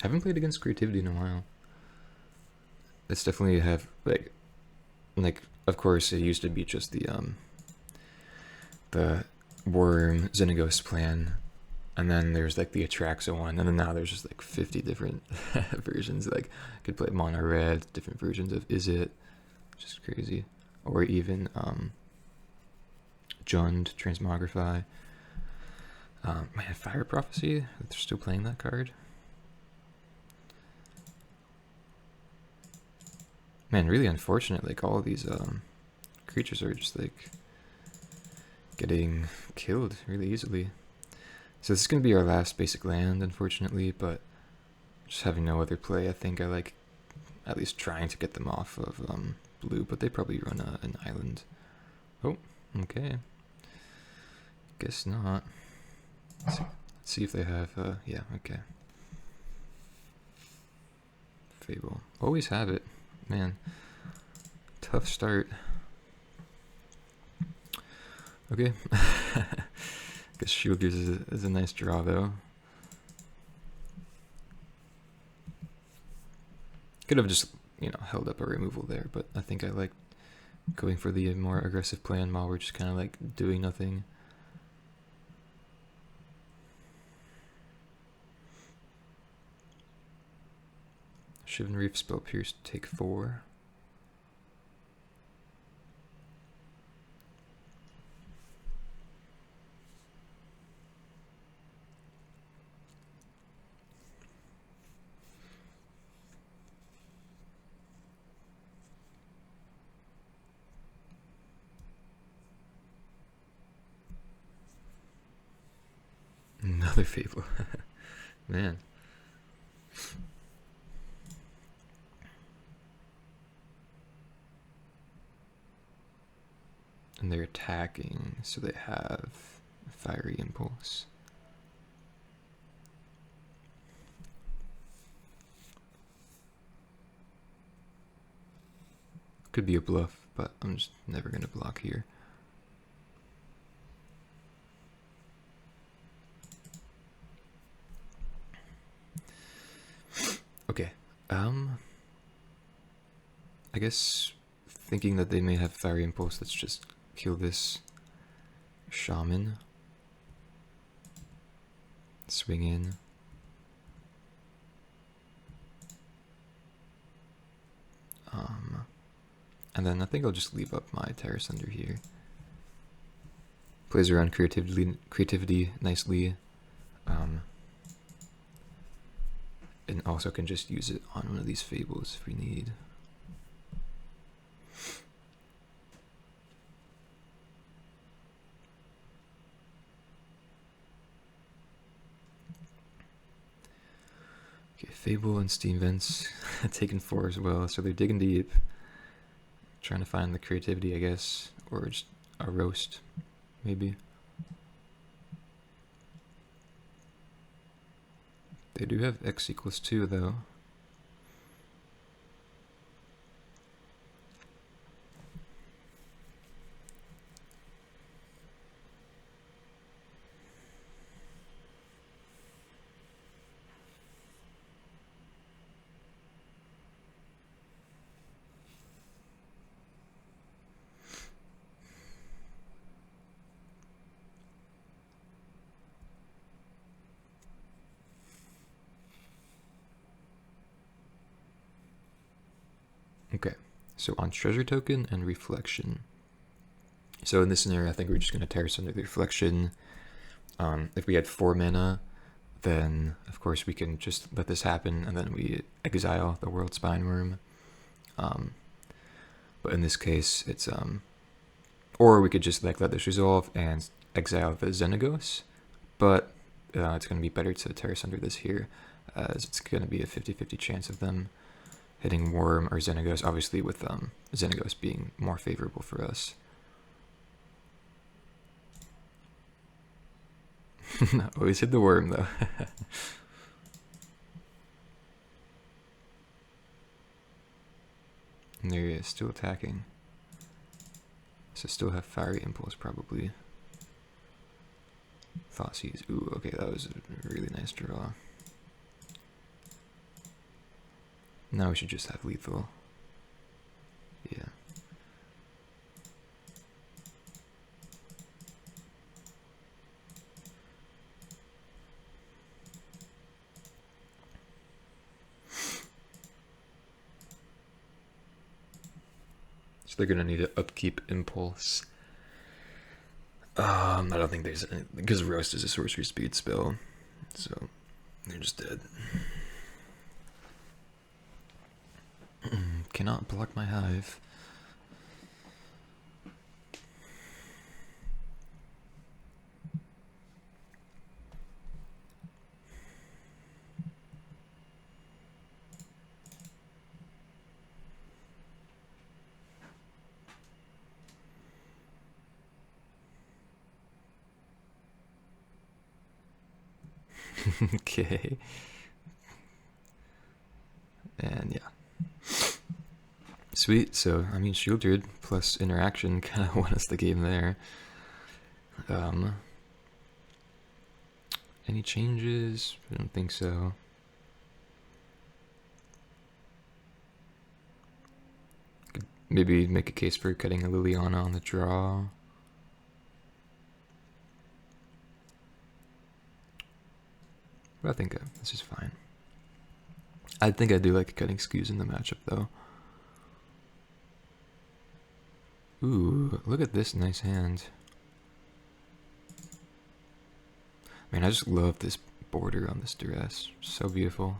Haven't played against creativity in a while. It's definitely have like of course it used to be just the Worm Xenagos plan, and then there's like the Atraxa one, and then now there's just like 50 different versions. Like I could play Mono Red, different versions of Izzet, which is crazy. Or even Jund, Transmogrify. Man, Fire Prophecy, they're still playing that card. Man, really unfortunate, like all of these creatures are just like getting killed really easily. So this is going to be our last basic land, unfortunately, but just having no other play, I think I like at least trying to get them off of blue, but they probably run an island. Oh, okay. Guess not. Let's see if they have, yeah, okay. Fable. Always have it. Man, tough start. Okay. Guess Shield Gears is a nice draw, though. Could have just, you know, held up a removal there, but I think I like going for the more aggressive plan while we're just kind of like doing nothing. Shivan Reef, Spell Pierce, take 4. Another Fable. Man. And they're attacking, so they have Fiery Impulse. Could be a bluff, but I'm just never going to block here. Okay, I guess thinking that they may have Fiery Impulse, let's just kill this Shaman. Swing in. And then I think I'll just leave up my Terrace Under here. Plays around creativity nicely. And also can just use it on one of these Fables if we need. Okay, Fable and Steam Vents taken 4 as well, so they're digging deep. Trying to find the creativity, I guess, or just a roast, maybe. They do have X equals 2, though. Okay, so on Treasure Token and Reflection. So in this scenario, I think we're just going to Terrace Under the Reflection. If we had 4 mana, then of course we can just let this happen, and then we exile the World Spineworm. But in this case, it's or we could just like let this resolve and exile the Xenagos. But it's going to be better to Terrace Under this here, as it's going to be a 50-50 chance of them hitting Worm or Xenagos, obviously with Xenagos being more favorable for us. Always hit the Worm, though. And there he is, still attacking. So still have Fiery Impulse, probably. Thoughtseize. Ooh, okay, that was a really nice draw. Now we should just have lethal. Yeah. So they're gonna need an upkeep impulse. I don't think there's any, because Roast is a sorcery speed spell, so they're just dead. Cannot block my Hive. Okay. And yeah. Sweet, so I mean Shield Druid plus interaction kind of won us the game there. Any changes? I don't think so. Could maybe make a case for cutting a Liliana on the draw. But I think this is fine. I think I do like cutting skews in the matchup though. Ooh, look at this nice hand. Man, I just love this border on this duress. So beautiful.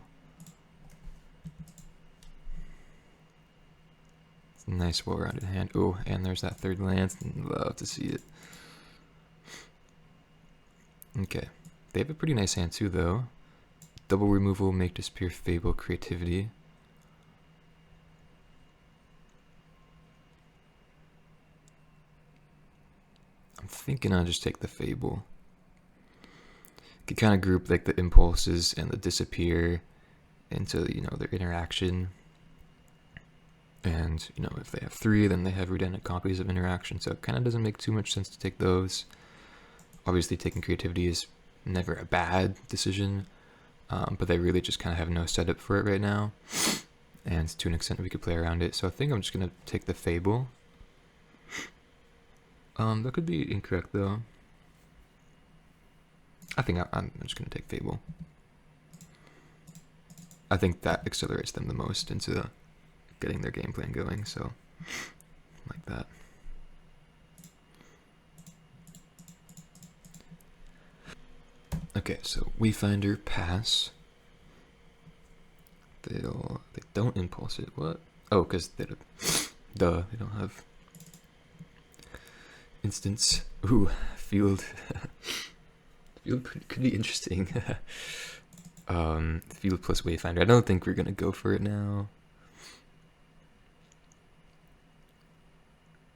It's a nice, well-rounded hand. Oh, and there's that third lance. Love to see it. Okay. They have a pretty nice hand too, though. Double removal, make disappear, fable, creativity. I'm thinking I'll just take the fable. Could kind of group like the impulses and the disappear into, you know, their interaction. And, you know, if they have 3, then they have redundant copies of interaction. So it kind of doesn't make too much sense to take those. Obviously, taking creativity is never a bad decision. But they really just kind of have no setup for it right now. And to an extent, we could play around it. So I think I'm just going to take the fable. That could be incorrect, though. I think I'm just going to take fable. I think that accelerates them the most into getting their game plan going, so like that. Okay, so Wayfinder pass. They don't impulse it. What? Oh, because they don't have instance. Ooh, field. Field could be interesting. Field plus Wayfinder. I don't think we're gonna go for it now.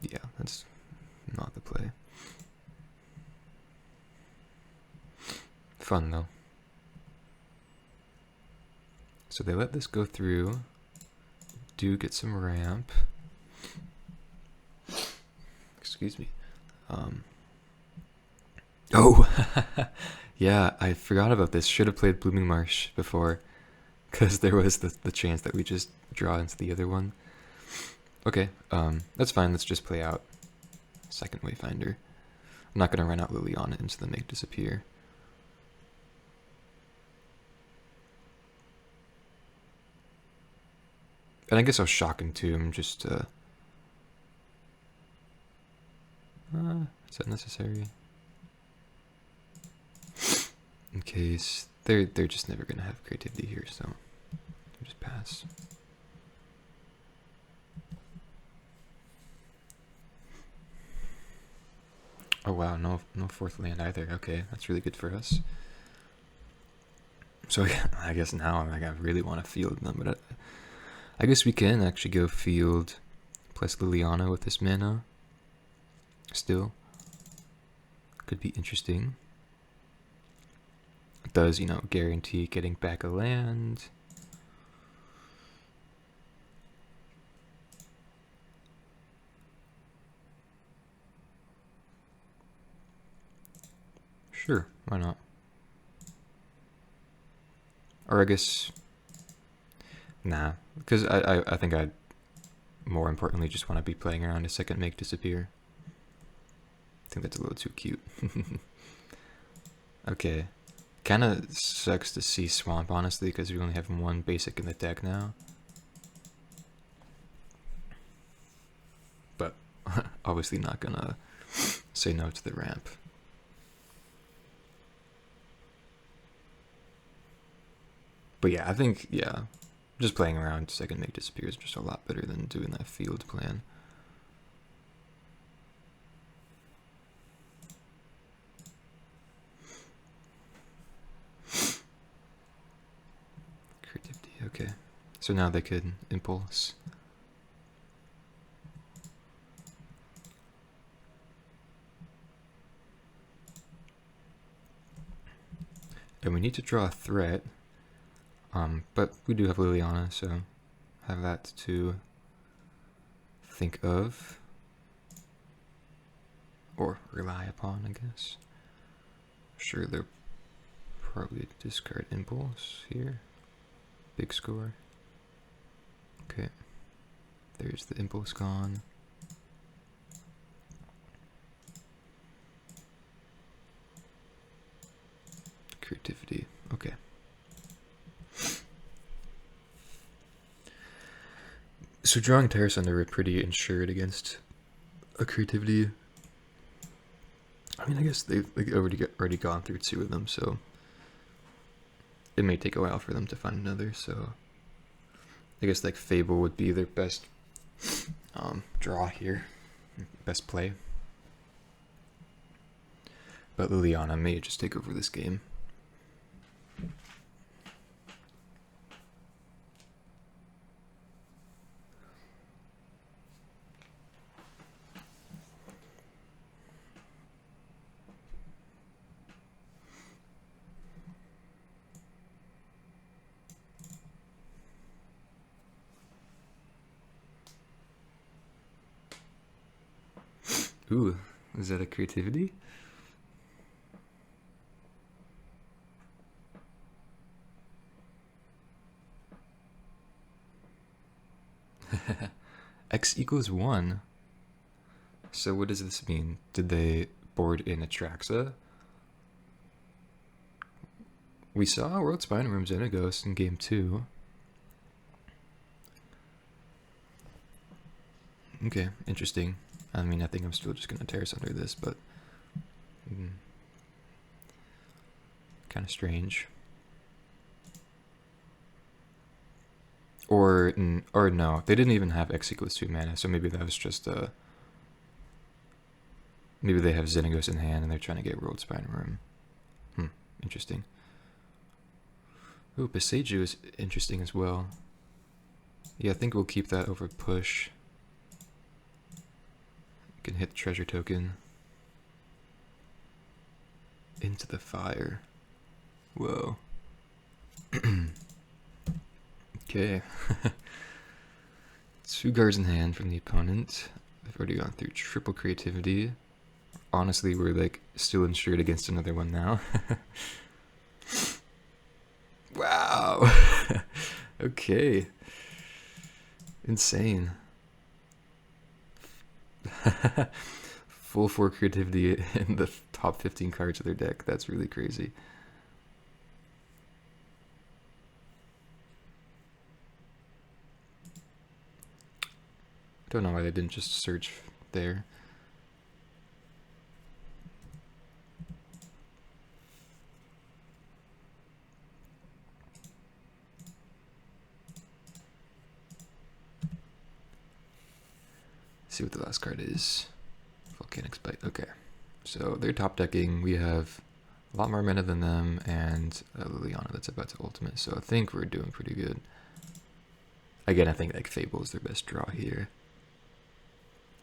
Yeah, that's not the play. Fun though. So they let this go through. Do get some ramp. Excuse me. Oh, yeah, I forgot about this. Should have played Blooming Marsh before, because there was the chance that we just draw into the other one. Okay, that's fine. Let's just play out second Wayfinder. I'm not gonna run out Liliana into the make disappear. And I guess I'll shock Entomb just to... is that necessary? In case they're just never gonna have creativity here, so I'll just pass. Oh wow, no fourth land either. Okay, that's really good for us. So I guess now like I really want to field them, but I guess we can actually go field plus Liliana with this mana. Still, could be interesting. It does, you know, guarantee getting back a land. Sure, why not? Or I guess, nah, because I think I'd more importantly just want to be playing around a second make disappear. I think that's a little too cute. Okay. Kind of sucks to see Swamp, honestly, because we only have one basic in the deck now. But obviously not gonna say no to the ramp. But yeah, I think, yeah, just playing around second make disappear is just a lot better than doing that field plan. Okay, so now they could impulse. And we need to draw a threat, but we do have Liliana, so have that to think of. or rely upon, I guess. Sure, they'll probably discard Impulse here. Big score. Okay. There's the Impulse gone. Creativity. Okay. So drawing Terrace Under, we're pretty insured against a creativity. I mean, I guess they've already gone through 2 of them, so it may take a while for them to find another. So I guess like Fable would be their best draw here, best play. But Liliana may just take over this game. Ooh, is that a creativity? X equals 1. So what does this mean? Did they board in Atraxa? We saw World Spine Room Xenagos in game 2. Okay, interesting. I mean, I think I'm still just going to Terrace Under this, but kind of strange. Or no, they didn't even have X equals 2 mana, so maybe that was just maybe they have Xenagos in hand and they're trying to get World Spine Room. Interesting. Ooh, Beseiju is interesting as well. Yeah, I think we'll keep that over push. Can hit the treasure token into the fire. Whoa. Okay. 2 guards in hand from the opponent. They've already gone through triple creativity. Honestly, we're like still insured against another one now. Wow. Okay. Insane. Full 4 creativity in the top 15 cards of their deck. That's really crazy. I don't know why they didn't just search there. See what the last card is. Volcanic Spite. Okay. So they're top decking. We have a lot more mana than them, and Liliana that's about to ultimate. So I think we're doing pretty good. Again, I think like Fable is their best draw here.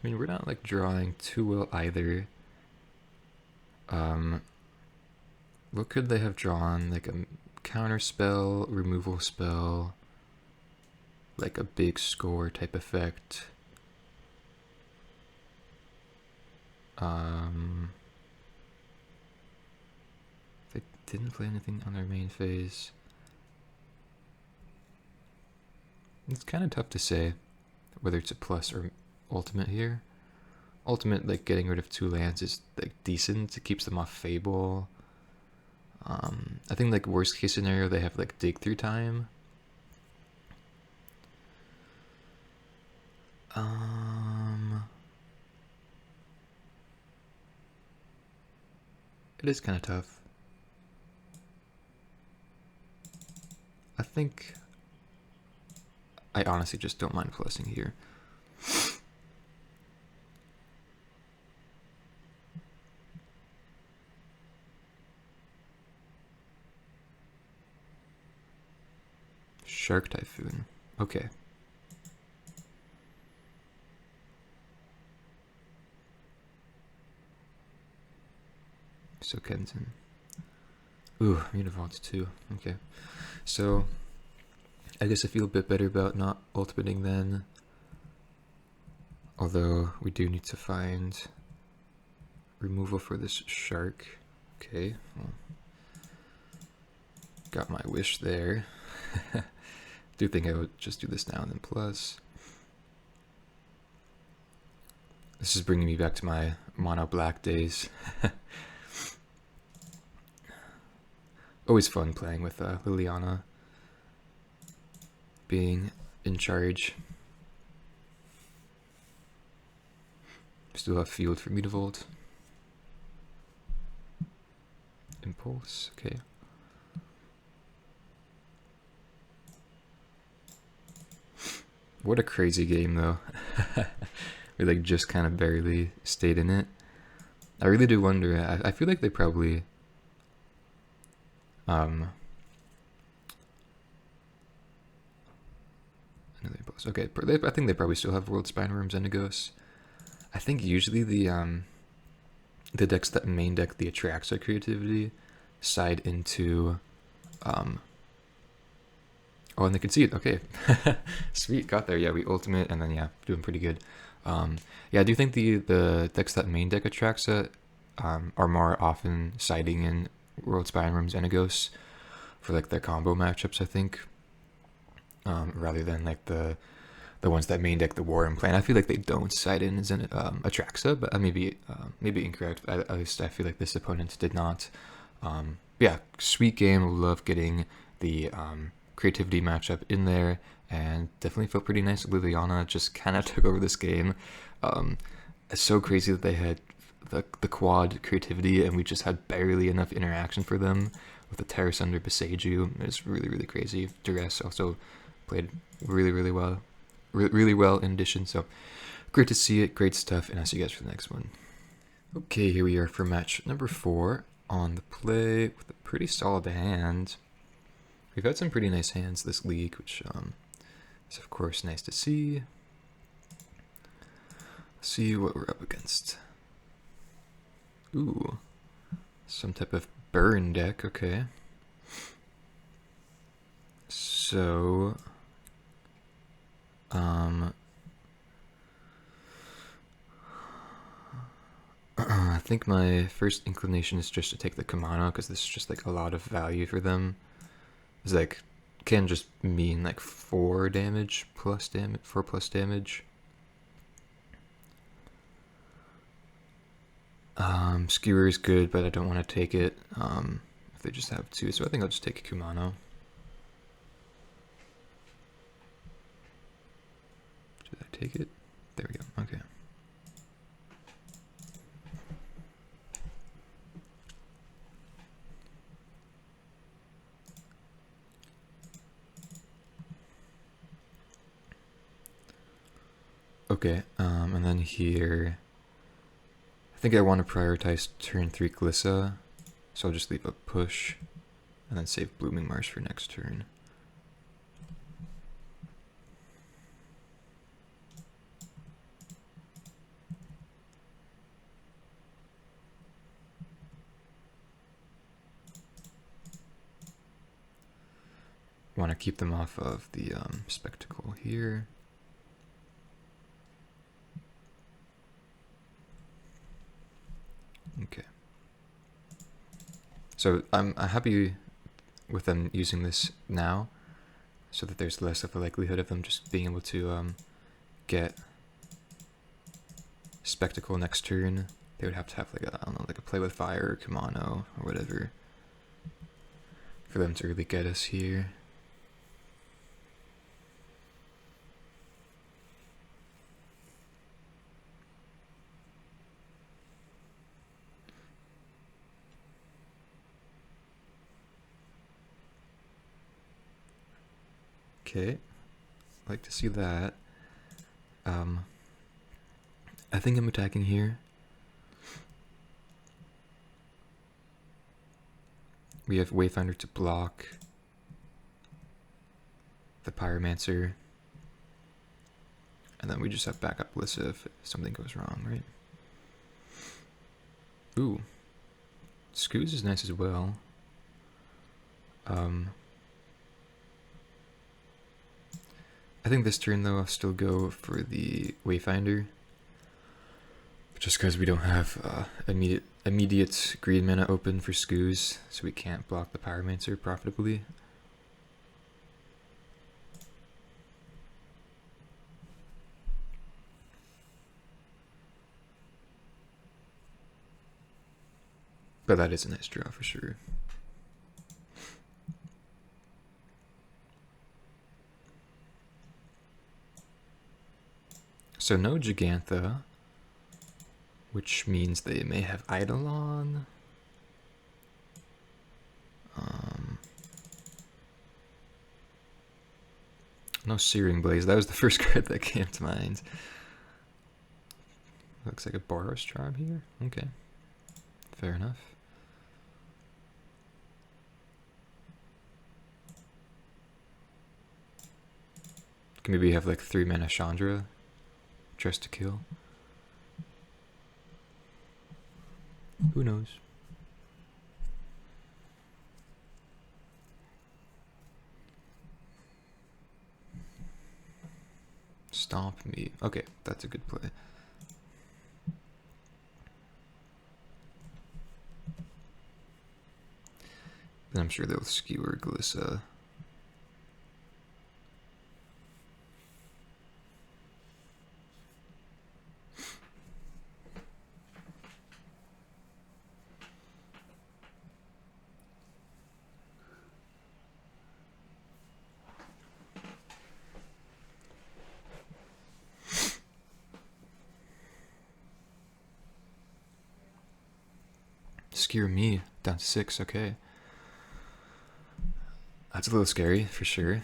I mean, we're not like drawing too well either. What could they have drawn? Like a counter spell, removal spell, like a big score type effect. They didn't play anything on their main phase. It's kind of tough to say whether it's a plus or ultimate here. Ultimate, like getting rid of 2 lands is like decent. It keeps them off Fable. I think like worst case scenario they have like dig through time. It is kind of tough. I think I honestly just don't mind plussing here. Shark Typhoon. Okay. So Kenton. Ooh, Univault too. Okay. So I guess I feel a bit better about not ultimating then. Although we do need to find removal for this shark. Okay, well, got my wish there. Do think I would just do this now and then plus. This is bringing me back to my mono black days. Always fun playing with Liliana being in charge. Still have field for Mutavolt. Impulse, okay. What a crazy game though. We like just kind of barely stayed in it. I really do wonder, I feel like they probably another boss. Okay, I think they probably still have World Spine Worms and Negos. I think usually the decks that main deck the Atraxa creativity side into oh, and they concede. Okay. Sweet, got there. Yeah, we ultimate and then yeah, doing pretty good. Yeah, I do think the decks that main deck Atraxa are more often siding in World Spine Worms and Negos for like their combo matchups, I think. Rather than like the ones that main deck the War and Plan. I feel like they don't side in as an Atraxa, but maybe incorrect. At least I feel like this opponent did not. Yeah, sweet game. Love getting the creativity matchup in there, and definitely felt pretty nice. Liliana just kind of took over this game. It's so crazy that they had the quad creativity, and we just had barely enough interaction for them with the Terra Sunder Beseiju. It's really, really crazy. Duress also played really well. Really well in addition, so great to see it, great stuff, and I'll see you guys for the next one. Okay, here we are for match number 4 on the play with a pretty solid hand. We've had some pretty nice hands this league, which is of course nice to see. Let's see what we're up against. Ooh, some type of burn deck, okay. So I think my first inclination is just to take the Kamano, because this is just like a lot of value for them. It's like, can just mean like 4 plus damage. Skewer is good, but I don't want to take it if they just have 2, so I think I'll just take a Kumano. Did I take it? There we go, okay. Okay, and then here, I think I want to prioritize turn 3 Glissa, so I'll just leave a push, and then save Blooming Marsh for next turn. Want to keep them off of the spectacle here. Okay. So I'm happy with them using this now, so that there's less of a likelihood of them just being able to get spectacle next turn. They would have to have like a, I don't know, like a play with fire or Kamano or whatever for them to really get us here. Okay, I like to see that. I think I'm attacking here. We have Wayfinder to block the Pyromancer, and then we just have backup Glissa if something goes wrong, right? Ooh, Scoos is nice as well. I think this turn though I'll still go for the Wayfinder, Just because we don't have immediate green mana open for Skoos, so we can't block the Pyromancer profitably. But that is a nice draw for sure. So no Gigantha, which means they may have Eidolon. No Searing Blaze. That was the first card that came to mind. Looks like a Boros Charm here. Okay. Fair enough. Can maybe have like 3 mana Chandra. Just to kill. Who knows? Stomp me. Okay, that's a good play. Then I'm sure they'll skewer Glissa. Skewer me down to 6, okay. That's a little scary for sure.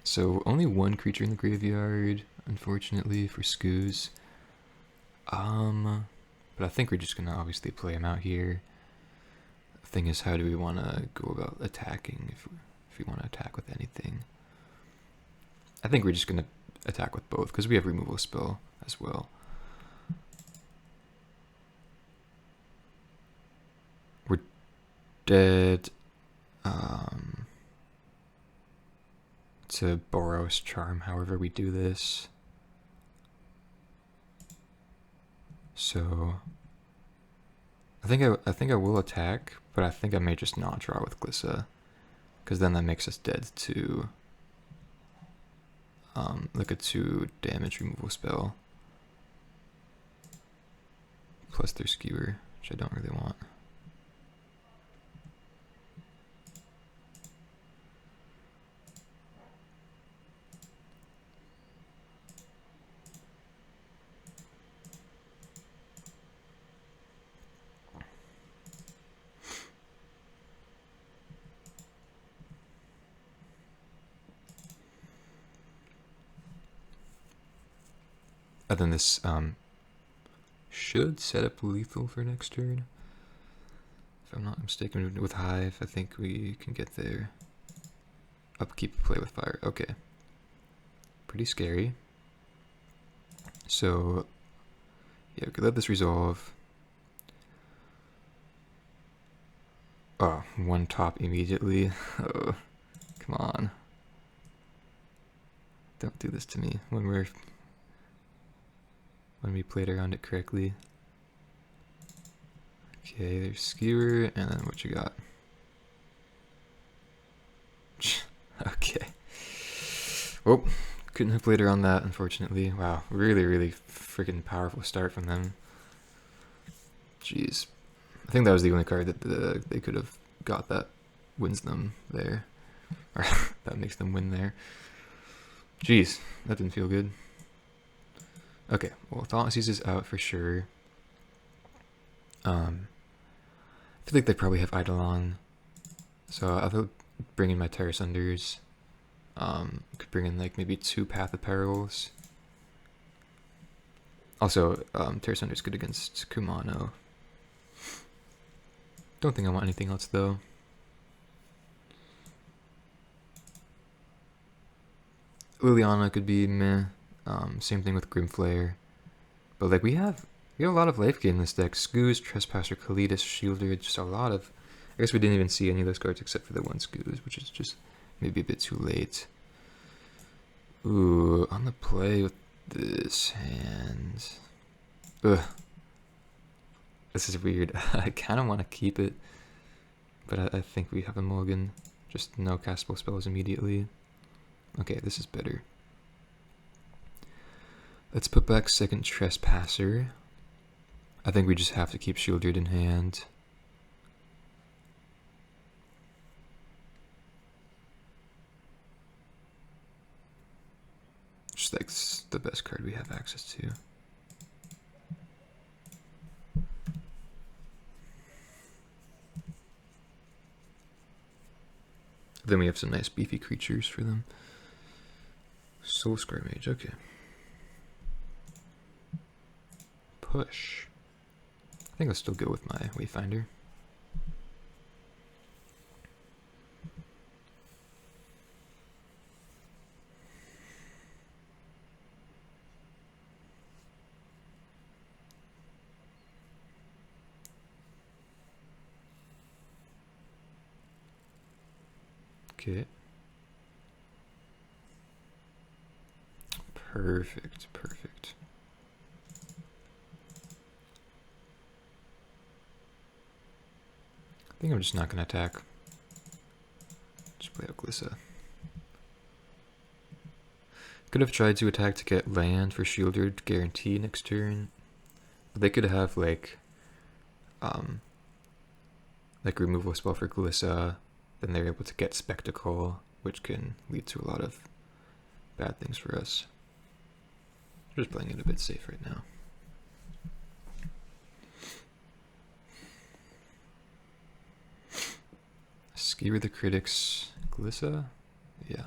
So only one creature in the graveyard, unfortunately, for Skoos. But I think we're just gonna obviously play him out here. The thing is, how do we want to go about attacking if we want to attack with anything? I think we're just gonna attack with both because we have removal spell as well. We're dead to Boros Charm, however we do this. So I think I will attack, but I think I may just not draw with Glissa, because then that makes us dead to like a 2 damage removal spell plus their skewer, which I don't really want. And then this should set up lethal for next turn. If I'm not mistaken, with Hive, I think we can get there. Upkeep, play with fire. Okay. Pretty scary. So, yeah, we could let this resolve. Oh, 1 top immediately. Oh, come on. Don't do this to me when we played around it correctly. Okay, there's skewer, and then what you got? Okay. Oh, couldn't have played around that, unfortunately. Wow, really freaking powerful start from them. Jeez. I think that was the only card that they could have got that wins them there. Or that makes them win there. Jeez, that didn't feel good. Okay, well, Thoughtless is out for sure. I feel like they probably have Eidolon, so I'll bring in my Terrace Unders. Could bring in like maybe 2 Path of Perils. Also, Terrace Unders good against Kumano. Don't think I want anything else though. Liliana could be meh. Same thing with Grimflare. But like we have a lot of life gain in this deck. Skoos, Trespasser, Kalidas, Shielder, just a lot of... I guess we didn't even see any of those cards except for the 1 Skoos, which is just maybe a bit too late. Ooh, on the play with this hand. Ugh. This is weird. I kind of want to keep it, but I think we have a mulligan. Just no castable spells immediately. Okay, this is better. Let's put back second Trespasser. I think we just have to keep Shieldred in hand. Just like the best card we have access to. Then we have some nice beefy creatures for them. Soul Scar Mage, okay. Push. I think I'll still go with my Wayfinder. Okay. Perfect, perfect. I think I'm just not going to attack. Just play out Glissa. Could have tried to attack to get land for Shieldred guarantee next turn. But they could have like removal spell for Glissa. Then they're able to get Spectacle, which can lead to a lot of bad things for us. Just playing it a bit safe right now. Skewer the Critics, Glissa? Yeah.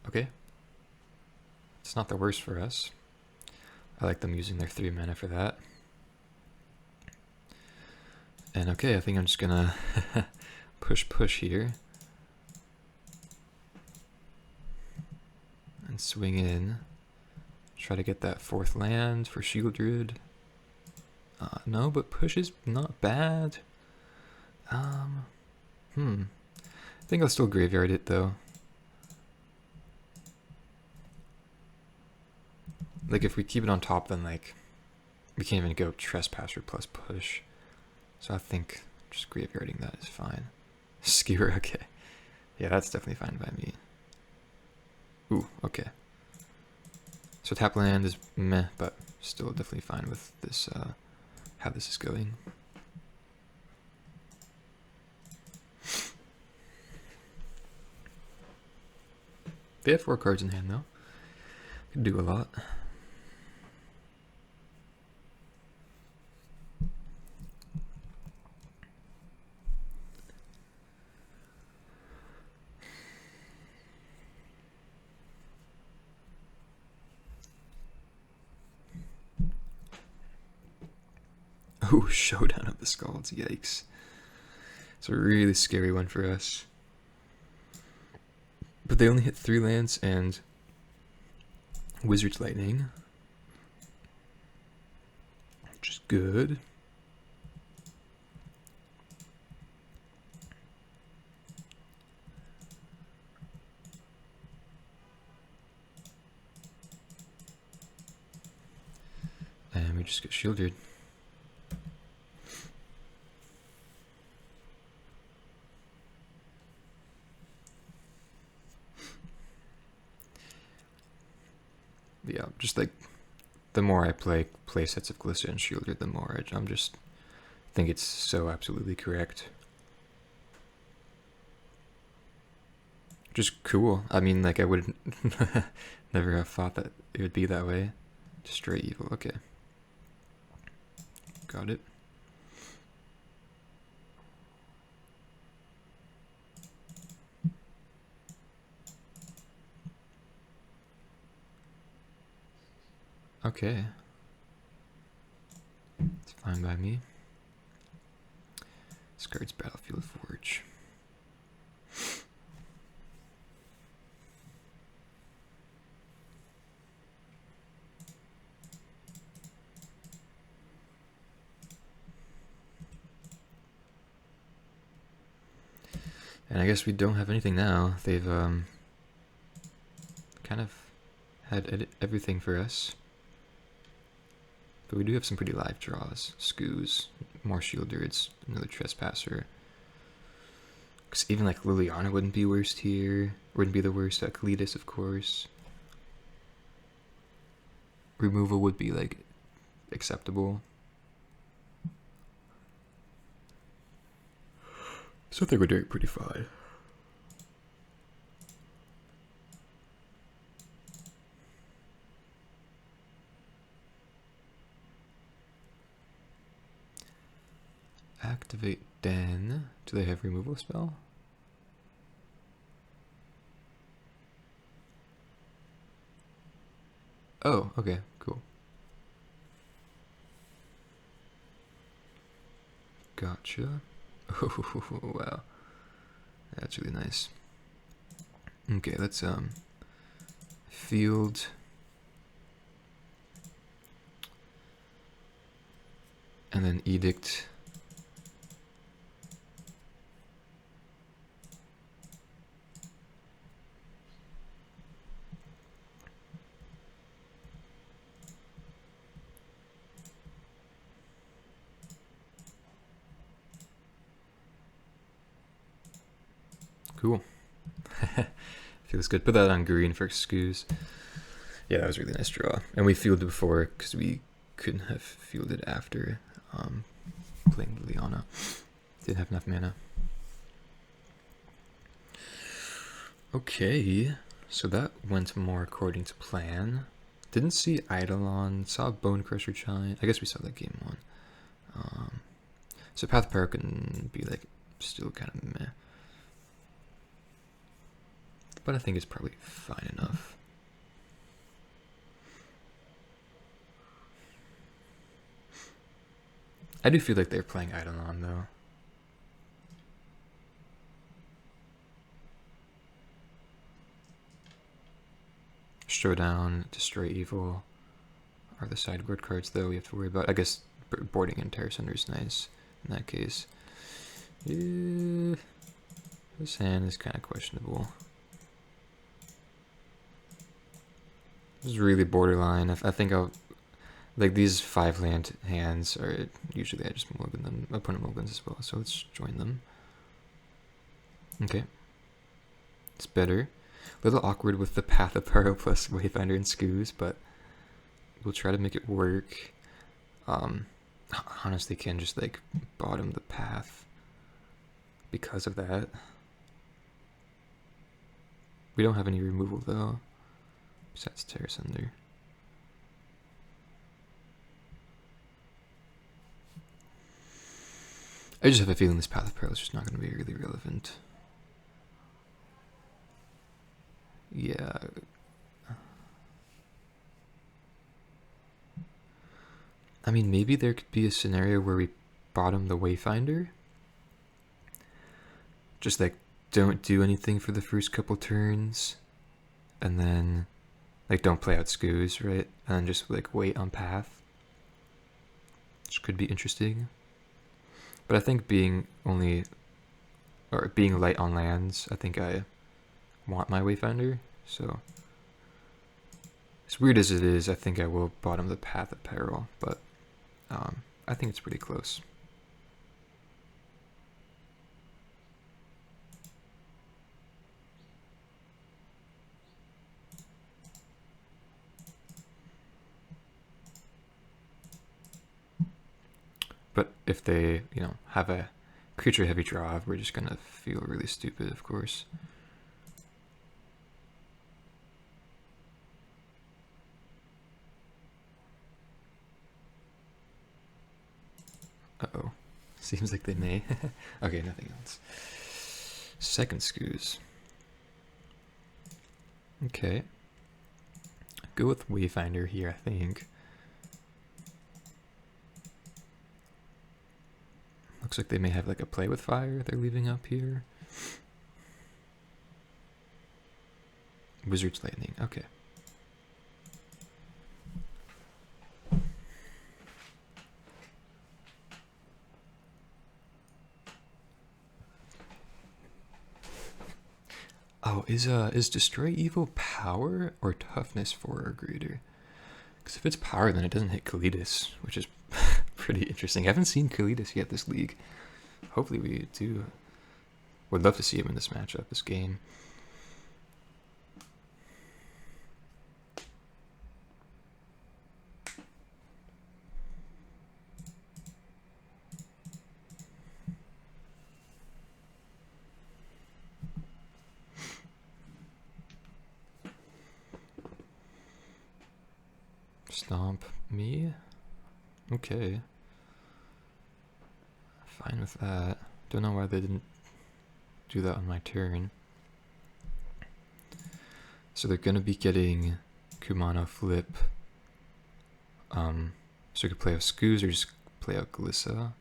Okay. It's not the worst for us. I like them using their 3 mana for that. And okay, I think I'm just gonna push here. And swing in. Try to get that 4th land for Shieldred. No, but push is not bad. I think I'll still graveyard it though. Like if we keep it on top, then like we can't even go Trespasser plus push. So I think just graveyarding that is fine. Skewer, okay. Yeah, that's definitely fine by me. Ooh, okay. So tap land is meh, but still definitely fine with this, how this is going. They have 4 cards in hand though. Could do a lot. Oh, Showdown of the Skalds, yikes. It's a really scary one for us. But they only hit 3 lands and Wizard's Lightning, which is good. And we just get shielded. Yeah, just like the more I play sets of Glissa and Shieldred, the more I'm just think it's so absolutely correct. Just cool. I mean, like I would never have thought that it would be that way. Destroy evil. Okay, got it. Okay. It's fine by me. Discards Battlefield Forge. And I guess we don't have anything now. They've kind of had everything for us. But we do have some pretty live draws. Skoos, more Shielders, another Trespasser. Because even like Liliana wouldn't be worst here. Wouldn't be the worst. Cletus, of course. Removal would be like acceptable. So I think we're doing pretty fine. Activate Den. Do they have removal spell? Oh, okay, cool. Gotcha. Oh, wow. That's really nice. Okay, let's field. And then edict. Cool. Feels good. Put that on green for Skoos. Yeah, that was a really nice draw. And we fielded before because we couldn't have fielded after playing Liliana. Didn't have enough mana. Okay, so that went more according to plan. Didn't see Eidolon, saw Bone Crusher Giant. I guess we saw that game one. So Path Power can be like still kind of meh. But I think it's probably fine enough. I do feel like they're playing Eidolon though. Showdown, Destroy Evil are the sideboard cards though we have to worry about. I guess boarding and Terror Center is nice in that case. Yeah, this hand is kind of questionable. This is really borderline. I think I'll like these 5-land hands are usually I just mulligan them. Opponent mulligans as well, so let's join them. Okay, it's better. A little awkward with the Path of Power plus Wayfinder and Skoos, but we'll try to make it work. Honestly, can just like bottom the path because of that. We don't have any removal though. Besides Terror Center. I just have a feeling this Path of Peril is just not going to be really relevant. Yeah. I mean, maybe there could be a scenario where we bottom the Wayfinder. Just like don't do anything for the first couple turns. And then like don't play out Skoos, right? And just like wait on path. Which could be interesting. But I think being light on lands, I think I want my Wayfinder. So as weird as it is, I think I will bottom the Path of Peril, but I think it's pretty close. But if they, have a creature heavy draw, we're just gonna feel really stupid, of course. Uh-oh. Seems like they may. Okay, nothing else. Second Skoos. Okay. Go with Wayfinder here, I think. Looks like they may have like a play with fire they're leaving up here. Wizard's Lightning, okay. Oh, is Destroy Evil power or toughness 4 or greater? Because if it's power, then it doesn't hit Kalidas, which is pretty interesting. I haven't seen Kalidas yet this league. Hopefully we do. Would love to see him in this matchup, this game. Stomp me? Okay. Fine with that. Don't know why they didn't do that on my turn. So they're gonna be getting Kumano flip. So we could play out Skoos or just play out Glissa.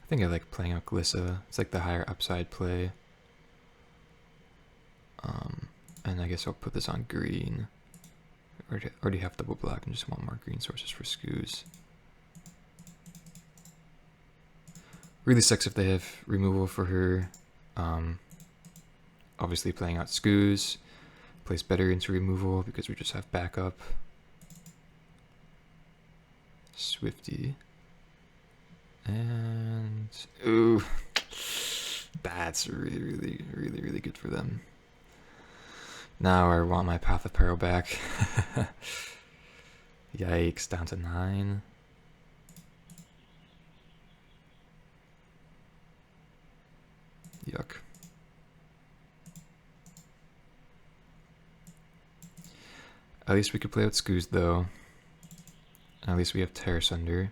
I think I like playing out Glissa. It's like the higher upside play. And I guess I'll put this on green. Already have double black and just want more green sources for Skoos. Really sucks if they have removal for her. Obviously playing out Skoos plays better into removal because we just have backup. Swifty. And ooh, that's really good for them. Now I want my Path of Peril back. Yikes, down to 9. Yuck. At least we could play with Skoos though. At least we have Terra Sunder.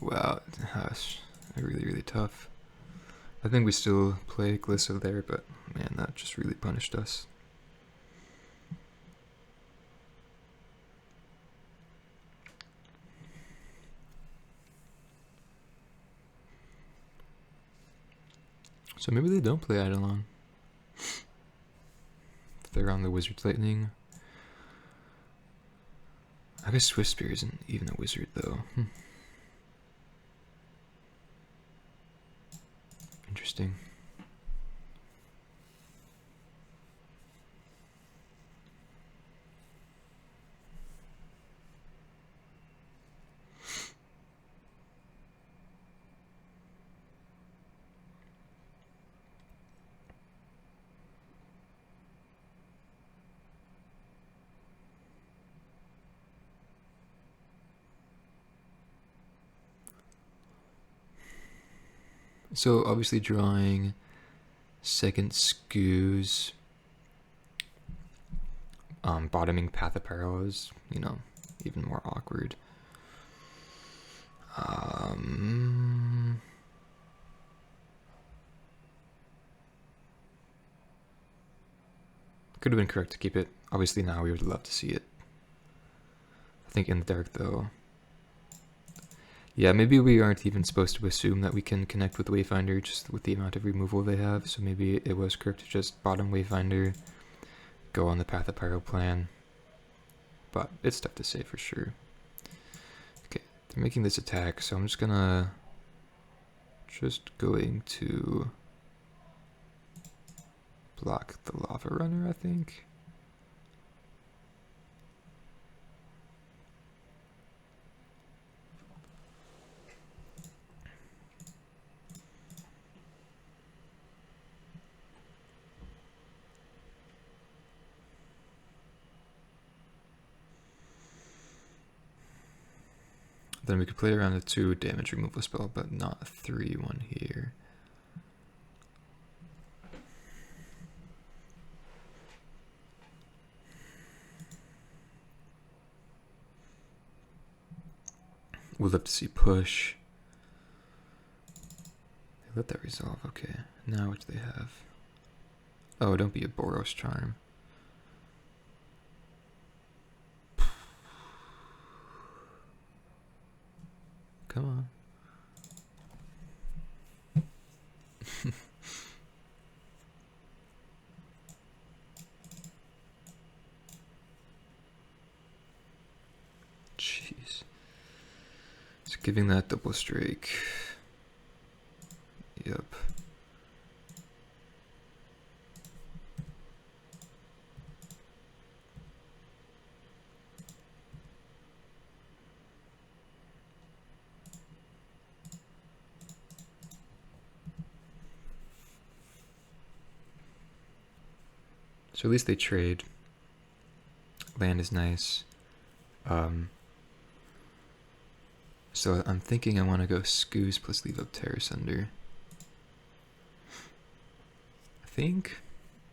Wow, that's really tough. I think we still play Glissa there, but man, that just really punished us. So maybe they don't play Eidolon. If they're on the Wizard's Lightning. I guess Swift Spear isn't even a wizard though. Interesting. So obviously drawing second Skoos, bottoming Path of Peril is, you know, even more awkward. Could have been correct to keep it. Obviously now we would love to see it. I think in the dark though. Yeah, maybe we aren't even supposed to assume that we can connect with Wayfinder just with the amount of removal they have, so maybe it was correct to just bottom Wayfinder, go on the Path of Pyro plan. But it's tough to say for sure. Okay, they're making this attack, so I'm just going to block the Lava Runner, I think. Then we could play around a 2 damage removal spell, but not a 3-1 here. We'll love to see push. They let that resolve, okay. Now what do they have? Oh, don't be a Boros charm. Come on. Jeez. It's giving that double strike. Yep. So at least they trade. Land is nice. So I'm thinking I want to go Scoos plus leave up Terrace Under. I think,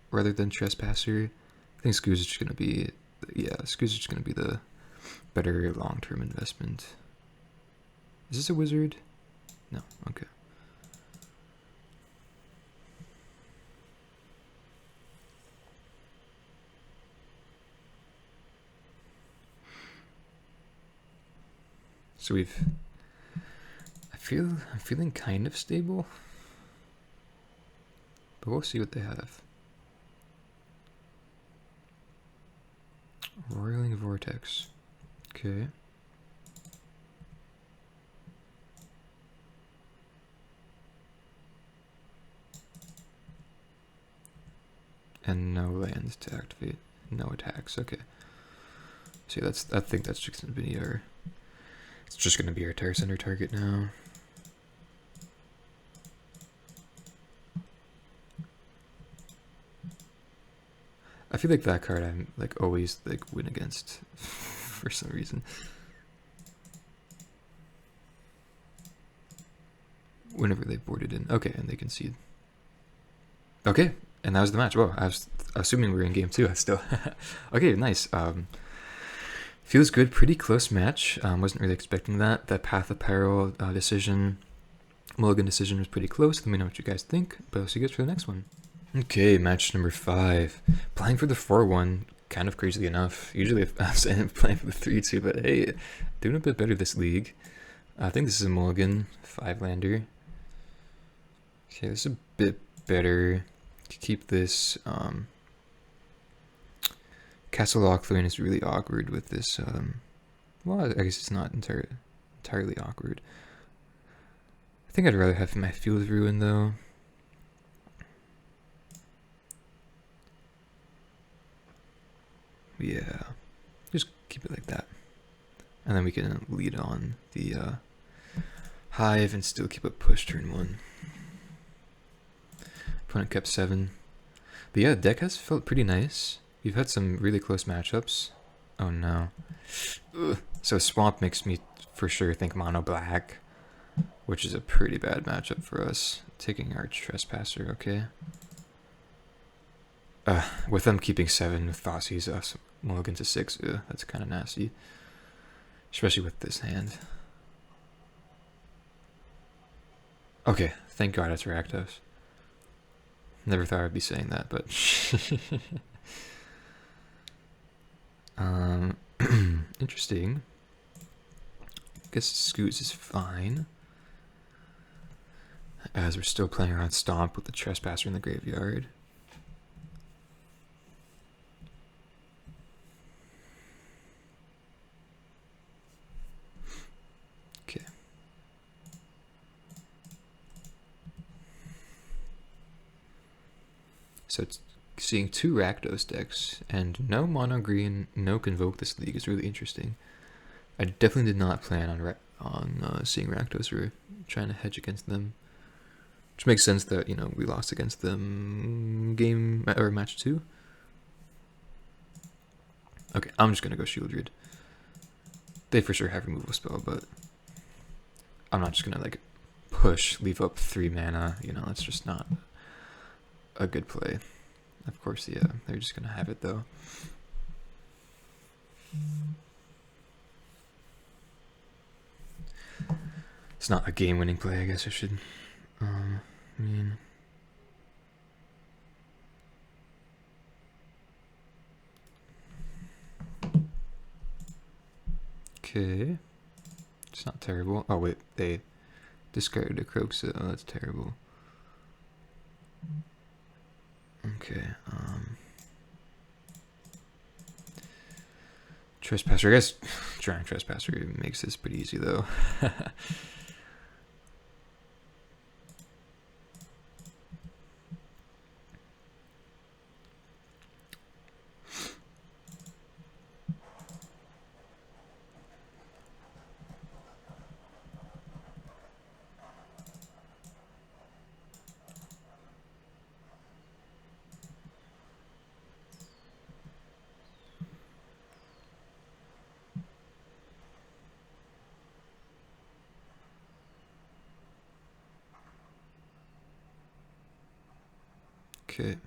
rather than Trespasser, I think Scoos is just going to be, yeah, Scoos is just going to be the better long-term investment. Is this a wizard? No, okay. So I'm feeling kind of stable, but we'll see what they have. Roiling Vortex, okay. And no lands to activate, no attacks, okay. See, I think that's just gonna be our, it's just gonna be our Terrace Under target now. I feel like that card I'm like always like win against for some reason. Whenever they boarded in. Okay, and they concede. Okay, and that was the match. Whoa, I was assuming we were in game 2 still. Okay, nice. Feels good, pretty close match. Wasn't really expecting that. That Path of Peril decision, Mulligan decision was pretty close. Let me know what you guys think, but I'll see you guys for the next one. Okay, match number 5. Playing for the 4-1, kind of crazily enough. Usually I was playing for the 3-2, but hey, doing a bit better this league. I think this is a Mulligan, 5-lander. Okay, this is a bit better. Keep this. Castle Lochlann is really awkward with this. Well, I guess it's not entirely awkward. I think I'd rather have my Field Ruin though. Yeah, just keep it like that. And then we can lead on the Hive and still keep a push turn 1. Opponent kept 7. But yeah, the deck has felt pretty nice. We've had some really close matchups. Oh no. Ugh. So Swamp makes me for sure think mono black, which is a pretty bad matchup for us. Taking our Trespasser, okay. With them keeping 7 with Thoughtseize, us Mulligan to 6, that's kind of nasty. Especially with this hand. Okay, thank God it's Rakdos. Never thought I'd be saying that, but... interesting. I guess Scoots is fine. As we're still playing around Stomp with the Trespasser in the graveyard. Okay. So it's seeing 2 Rakdos decks and no mono green, no Convoke this league is really interesting. I definitely did not plan on seeing Rakdos or trying to hedge against them, which makes sense that, you know, we lost against them match 2. Okay, I'm just gonna go Shieldred. They for sure have removal spell, but I'm not just gonna like push, leave up 3 mana. You know, that's just not a good play. Of course, yeah, they're just gonna have it though. It's not a game-winning play, I guess I should mean. Okay, it's not terrible. Oh wait, they discarded a Croxa. Oh, that's terrible. Okay, Trespasser, I guess drawing Trespasser makes this pretty easy though. Okay.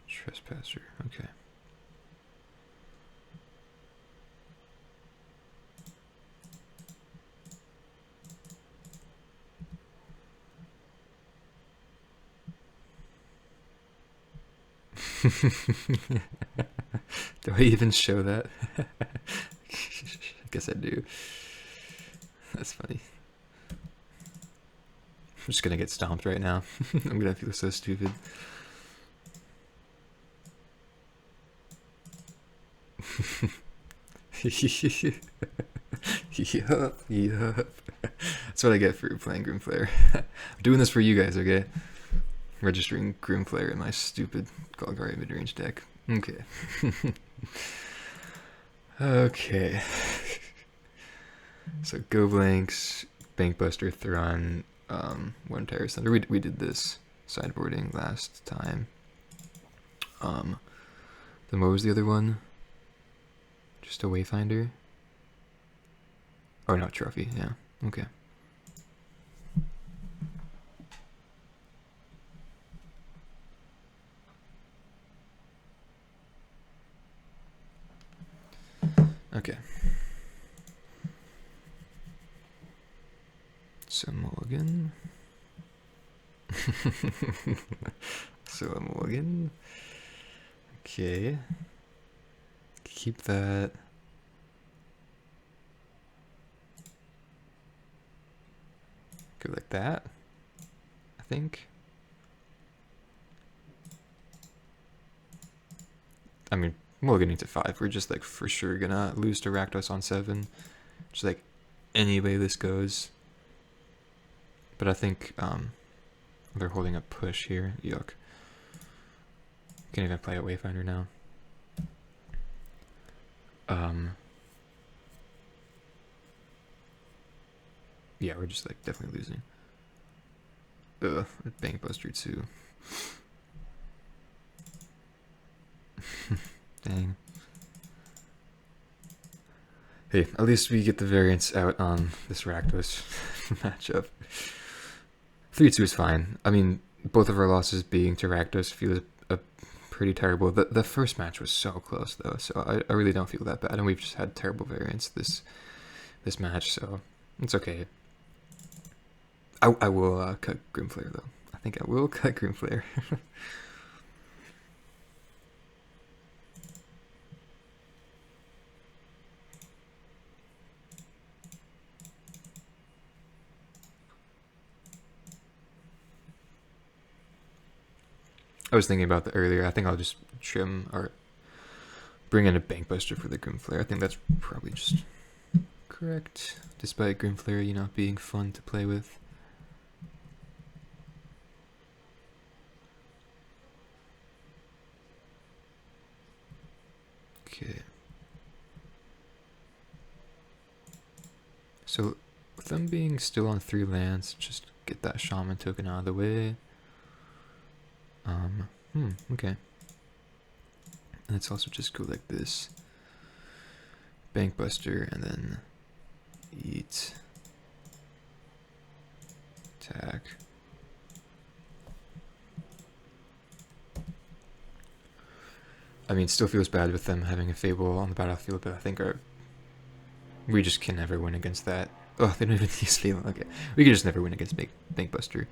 Trespasser, okay. Do I even show that? I guess I do. That's funny. I'm just gonna get stomped right now. I'm gonna feel so stupid. Yup. That's what I get for playing Grimflare. I'm doing this for you guys, okay? Registering Grimflare in my stupid Golgari midrange deck. Okay. Okay. So Go Blanks, Bankbuster, Thron, One Tire Thunder. We did this sideboarding last time. Then what was the other one? Just a Wayfinder? Oh no, Trophy, yeah. Okay. Okay. So mulligan. So a mulligan. Okay. Keep that. Go like that, I think. I mean, mulliganing to 5. We're just like for sure gonna lose to Rakdos on 7. Just like any way this goes. But I think they're holding a push here. Yuck. Can't even play a Wayfinder now. Yeah, we're just like definitely losing. Bankbuster too. Dang. Hey, at least we get the variance out on this Rakdos matchup. 3-2 is fine. I mean, both of our losses being to Rakdos feels pretty terrible. The first match was so close though, so I really don't feel that bad. And we've just had terrible variance this match, so it's okay. I will cut Grimflare though. I think I will cut Grimflare. I was thinking about that earlier. I think I'll just trim or bring in a Bankbuster for the Grimflare. I think that's probably just correct, despite Grimflare, you know, being fun to play with. Okay. So, with them being still on 3 lands, just get that Shaman token out of the way. Okay. And let's also just go like this. Bankbuster, and then eat. Attack. I mean, it still feels bad with them having a Fable on the battlefield, but I think we just can never win against that. Oh, they don't even use Fable. Okay. We can just never win against Bankbuster.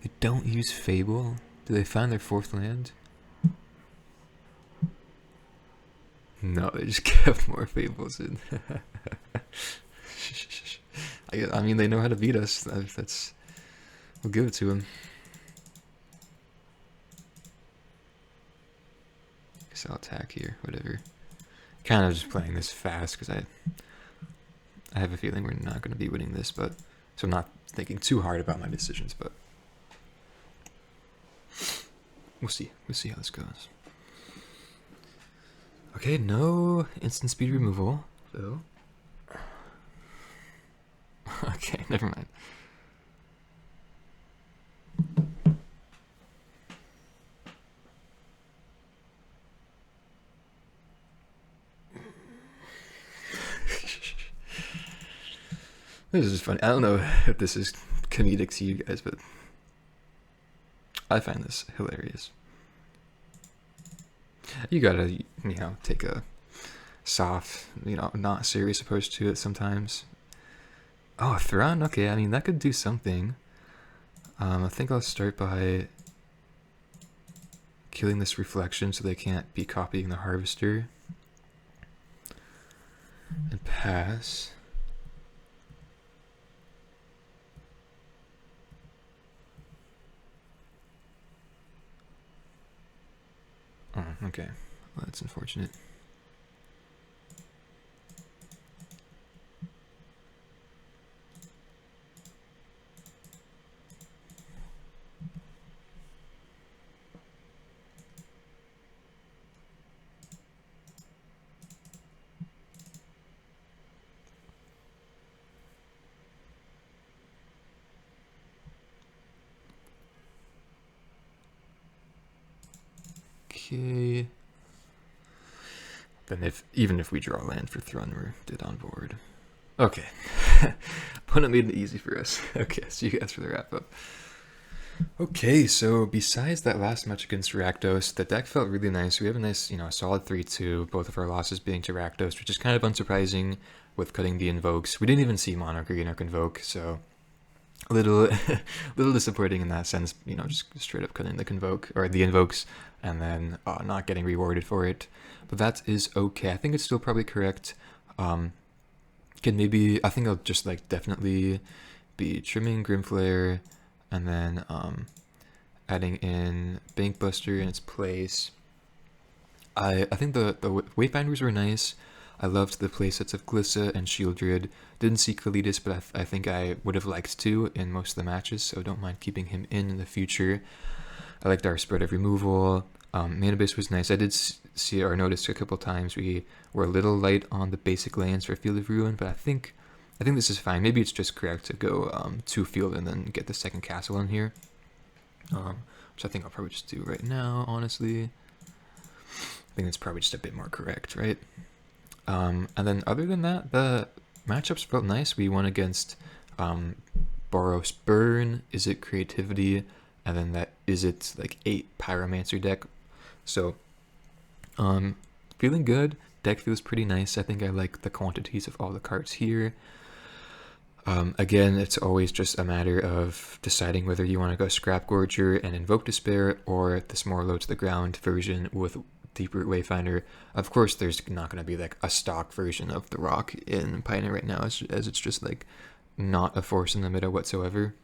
They don't use Fable? Do they find their 4th land? No, they just kept more Fables in. I mean, they know how to beat us. We'll give it to them. Guess I'll attack here, whatever. Kind of just playing this fast because I have a feeling we're not going to be winning this, but so I'm not thinking too hard about my decisions, but we'll see. We'll see how this goes. Okay, no instant speed removal, so okay, never mind. This is funny. I don't know if this is comedic to you guys, but I find this hilarious. You gotta, you know, take a soft, you know, not serious approach to it sometimes. Oh, a Thrawn? Okay, I mean, that could do something. I think I'll start by killing this reflection so they can't be copying the harvester. And pass. Oh, okay. Well, that's unfortunate. Okay. Then even if we draw land for Thrun, we're dead on board. Okay. Opponent made it easy for us. Okay, see you guys for the wrap up. Okay, so besides that last match against Rakdos, the deck felt really nice. We have a nice, you know, solid 3-2, both of our losses being to Rakdos, which is kind of unsurprising with cutting the invokes. We didn't even see Mono Green or Convoke, so a little disappointing in that sense, you know, just straight up cutting the Convoke, or the invokes, and then not getting rewarded for it. But that is okay. I think it's still probably correct. I think I'll just like definitely be trimming Grimflare, and then adding in Bankbuster in its place. I think the Wayfinders were nice. I loved the playsets of Glissa and Shieldred. Didn't see Kalidas, but I think I would have liked to in most of the matches, so don't mind keeping him in the future. I liked our spread of removal. Manabase was nice. I did see or notice a couple times we were a little light on the basic lands for Field of Ruin, but I think this is fine. Maybe it's just correct to go 2 field and then get the second castle in here, which I think I'll probably just do right now, honestly. I think that's probably just a bit more correct, right? And then other than that, the matchups felt nice. We won against Boros Burn, Izzet Creativity, and then that Izzet like 8 Pyromancer deck. So feeling good. Deck feels pretty nice. I think I like the quantities of all the cards here. Again, it's always just a matter of deciding whether you want to go Scrap Gorger and Invoke Despair, or this more low to the ground version with Deeproot Wayfinder. Of course, there's not going to be like a stock version of the Rock in Pioneer right now, as it's just like not a force in the meta whatsoever.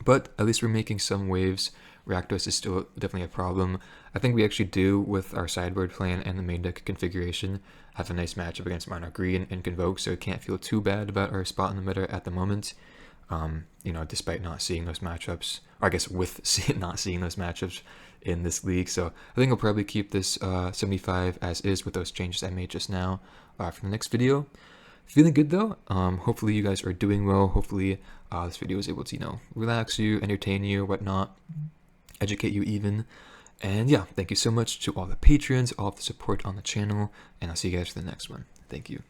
But at least we're making some waves. Rakdos is still definitely a problem. I think we actually do, with our sideboard plan and the main deck configuration, have a nice matchup against Mono Green and Convoke, so I can't feel too bad about our spot in the meta at the moment. You know, despite not seeing those matchups, or I guess with not seeing those matchups in this league. So I think I'll probably keep this 75 as is with those changes I made just now for the next video. Feeling good though. Hopefully you guys are doing well. Hopefully this video is able to, you know, relax you, entertain you, whatnot, educate you even. And yeah, thank you so much to all the patrons, all of the support on the channel, and I'll see you guys for the next one. Thank you.